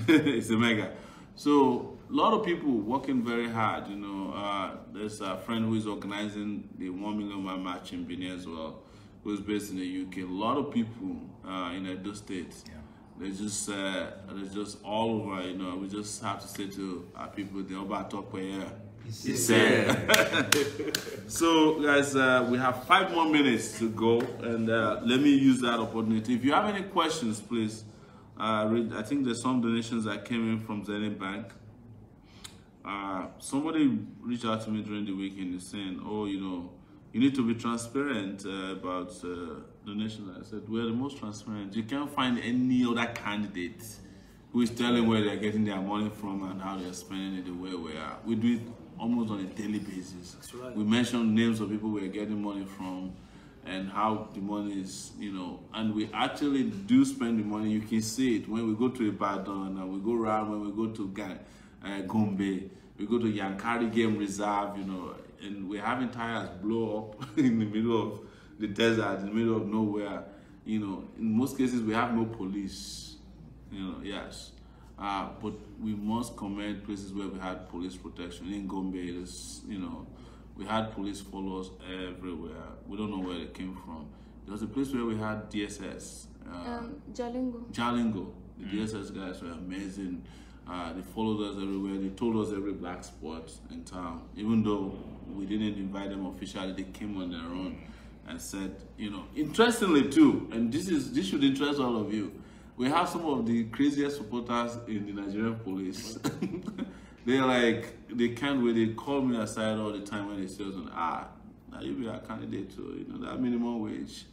it's a mega. So a lot of people working very hard. There's a friend who is organizing the 1 million man march in Benin as well, who's based in the UK. A lot of people in Edo State. Yeah. They're just all over. We just have to say to our people, the Oba Tokwe. So, guys, we have 5 more minutes to go, and let me use that opportunity. If you have any questions, please. I think there's some donations that came in from Zenith Bank. Somebody reached out to me during the weekend saying, "Oh, you need to be transparent about donations." I said, "We're the most transparent. You can't find any other candidate who is telling where they're getting their money from and how they're spending it the way we are. We do it almost on a daily basis. That's right. We mention names of people we're getting money from and how the money is, and we actually do spend the money. You can see it when we go to Ibadan and we go around, when we go to Gombe, we go to Yankari Game Reserve, and we're having tires blow up in the middle of the desert, in the middle of nowhere. In most cases, we have no police, yes. But we must commend places where we had police protection. In Gombe, we had police follow us everywhere. We don't know where they came from. There was a place where we had DSS. Jalingo. The DSS guys were amazing. They followed us everywhere. They told us every black spot in town. Even though we didn't invite them officially, they came on their own and said, interestingly too, and this should interest all of you, we have some of the craziest supporters in the Nigerian police. They can't wait. They call me aside all the time when they say, now you be a candidate to, that minimum wage.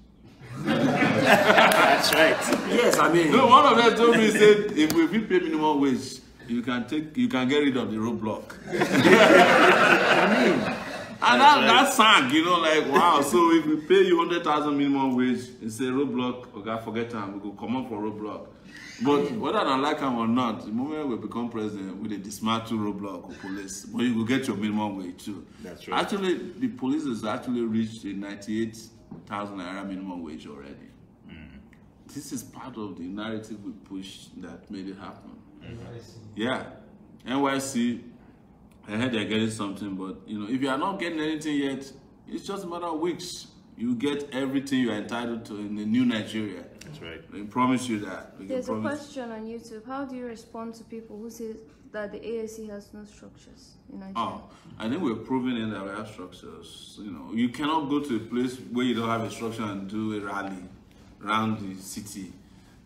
That's right. Yes, No, one of them told me, said, if we pay minimum wage, you can get rid of the roadblock. And that sank, wow. So if we pay you 100,000 minimum wage and say roadblock, okay, forget time, we go come up for roadblock. But whether I like them or not, the moment we become president, we dismantle roadblock or police, but you will get your minimum wage too. That's right. Actually, the police has actually reached a 98,000 naira minimum wage already. This is part of the narrative we push that made it happen. Yeah, NYC, I heard they're getting something, but if you are not getting anything yet, it's just a matter of weeks. You get everything you are entitled to in the new Nigeria. That's right. We promise you that. There's a question on YouTube. How do you respond to people who say that the ASC has no structures in Nigeria? I think we're proving it that we have structures. You cannot go to a place where you don't have a structure and do a rally around the city.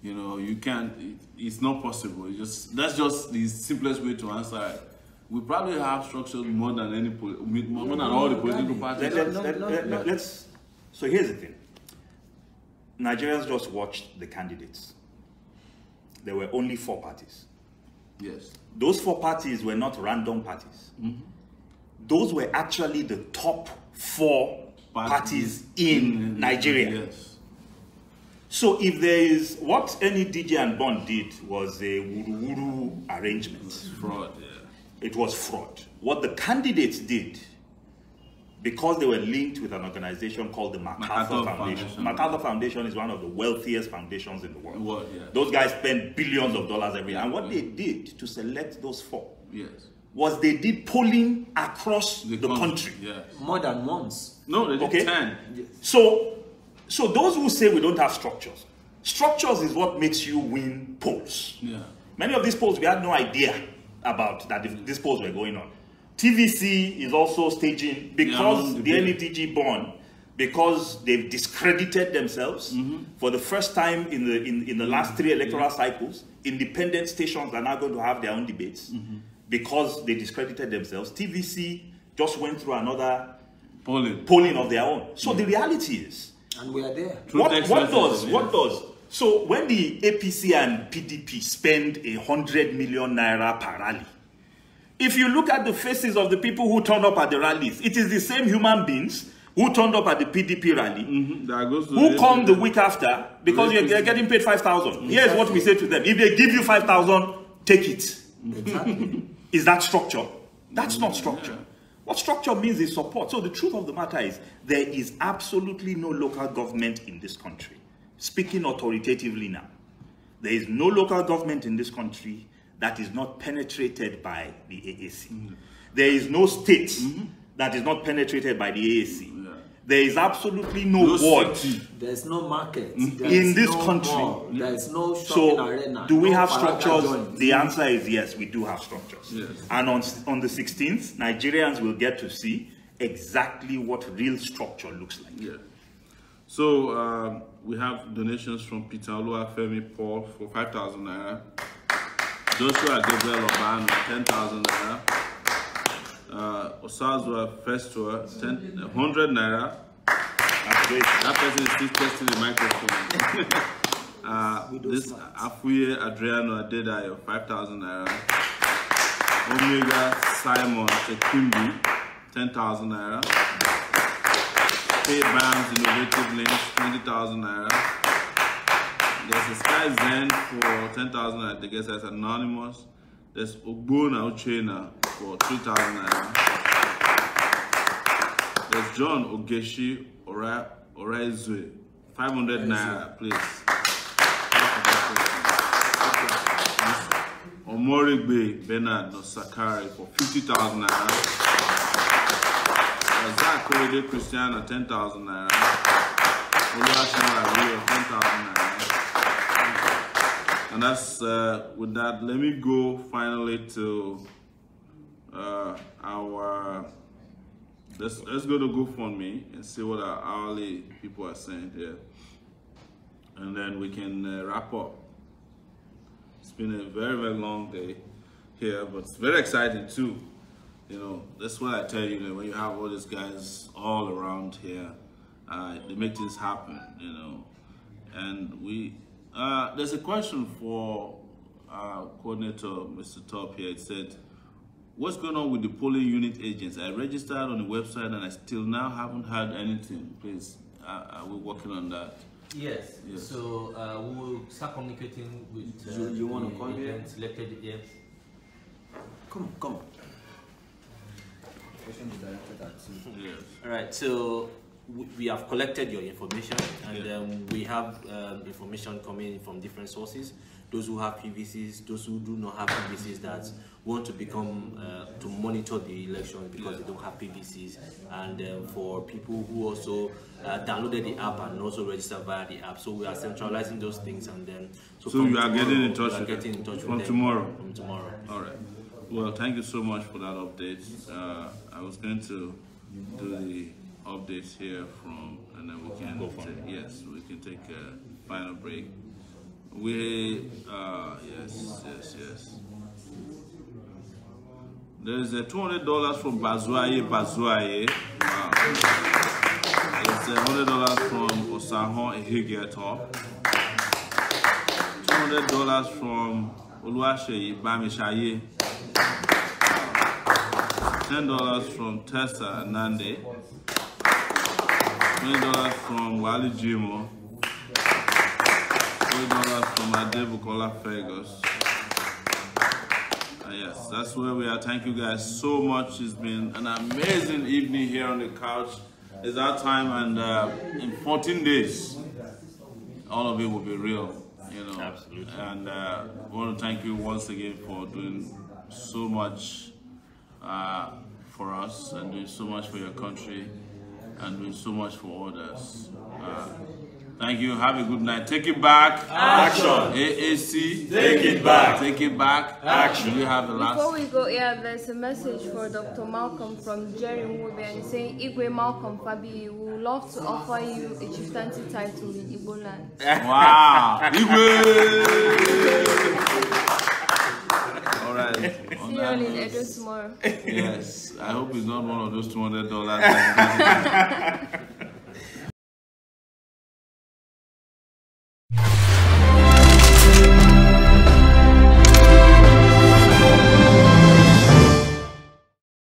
You can't. It's not possible. That's just the simplest way to answer it. We probably have structures more than all the political parties. So here's the thing. Nigerians just watched the candidates. There were only 4 parties. Yes. Those 4 parties were not random parties. Mm-hmm. Those were actually the top 4 parties in Nigeria. Yes. So if there is, what any DJ and Bond did was a wuru-wuru arrangement. Fraud, yeah. It was fraud. What the candidates did, because they were linked with an organization called the MacArthur Foundation. MacArthur Foundation is one of the wealthiest foundations in the world. Yeah. Those guys spend billions of dollars every year. And what they did to select those 4 was they did polling across the country. Yes. More than once. No, they did 10. Yes. So those who say we don't have structures is what makes you win polls. Yeah. Many of these polls, we had no idea about that these polls were going on. TVC is also staging, because the NEDG born, because they've discredited themselves for the first time in the last 3 electoral cycles. Independent stations are now going to have their own debates because they discredited themselves. TVC just went through another polling of their own. So the reality is, and we are there. What does? So when the APC and PDP spend 100 million naira per rally, if you look at the faces of the people who turned up at the rallies, it is the same human beings who turned up at the PDP rally, who come the week after, because they're getting paid 5,000. Here's what we say to them: if they give you 5,000, take it. Exactly. Is that structure? That's not structure. What structure means is support. So the truth of the matter is, there is absolutely no local government in this country. Speaking authoritatively now, there is no local government in this country that is not penetrated by the AAC. There is no state that is not penetrated by the AAC. There is absolutely no ward. There's no market. In this country. There's no shopping arena. Do we have structures? The answer is yes, we do have structures. Yes. And on the 16th, Nigerians will get to see exactly what real structure looks like. Yeah. So we have donations from Peter Oluwafemi Paul for 5,000 naira. Joshua Gabriel Oban, 10,000 naira. Osazwa Festua, 100 naira. That person is still testing the microphone. This Afuye Adriano Adedayo, 5,000 naira. Omega Simon Tekimbi, 10,000 naira. Pay Bams Innovative Links, 20,000 naira. There's a Sky Zen for 10,000 naira. I guess that's anonymous. There's Ogbona Uchena for 3,000 naira. There's John Ogeshi Oraizue, 500 naira, please. Omorigbe Bernard Nosakari for 50,000 naira. Zach Korede Christiana, 10,000 naira. Oluwashima Rio, 10,000 naira. And that's with that. Let me go finally to our. Let's go to GoFundMe and see what our hourly people are saying here, and then we can wrap up. It's been a very, very long day here, but it's very exciting too. You know, that's what I tell you. When you have all these guys all around here, they make things happen. You know, and we. There's a question for coordinator, Mr. Top here. It said, what's going on with the polling unit agents? I registered on the website and I still now haven't heard anything. Please, are we working on that? Yes. So we will start communicating with you want to come here? Selected, yes. Come on. Question is directed at you. Yes. All right. So we have collected your information, and we have information coming in from different sources. Those who have PVCs, those who do not have PVCs that want to become to monitor the election because they don't have PVCs, and for people who also downloaded the app and also registered via the app. So we are centralizing those things, and then so you are getting in touch with them from tomorrow. From tomorrow. All right. Well, thank you so much for that update. I was going to do the updates here from, and then we can we can take a final break. We yes. There's a $200 from Bazuaye. Wow. It's $100 from Osahon Ehigeto. $200 from Oluwaseyi Bamishaye. $10 from Tessa Nande. $20 from Wali Jimo. $20 from Adebukola Fergus. Yes, that's where we are. Thank you guys so much. It's been an amazing evening here on the couch. It's our time, and in 14 days, all of it will be real, you know. Absolutely. And I want to thank you once again for doing so much for us, and doing so much for your country, and doing so much for others. Thank you. Have a good night. Take it back. Action. AAC. Take it back. Take it back. Action. You have the last. Before we go, there's a message for Dr. Malcolm from Jerry Mube, and he's saying, Igwe Malcolm Fabi, we would love to offer you a chieftaincy title in Igbo land. Wow. Igwe. All right. See you all in Edo tomorrow. Yes. I hope it's not one of those $200.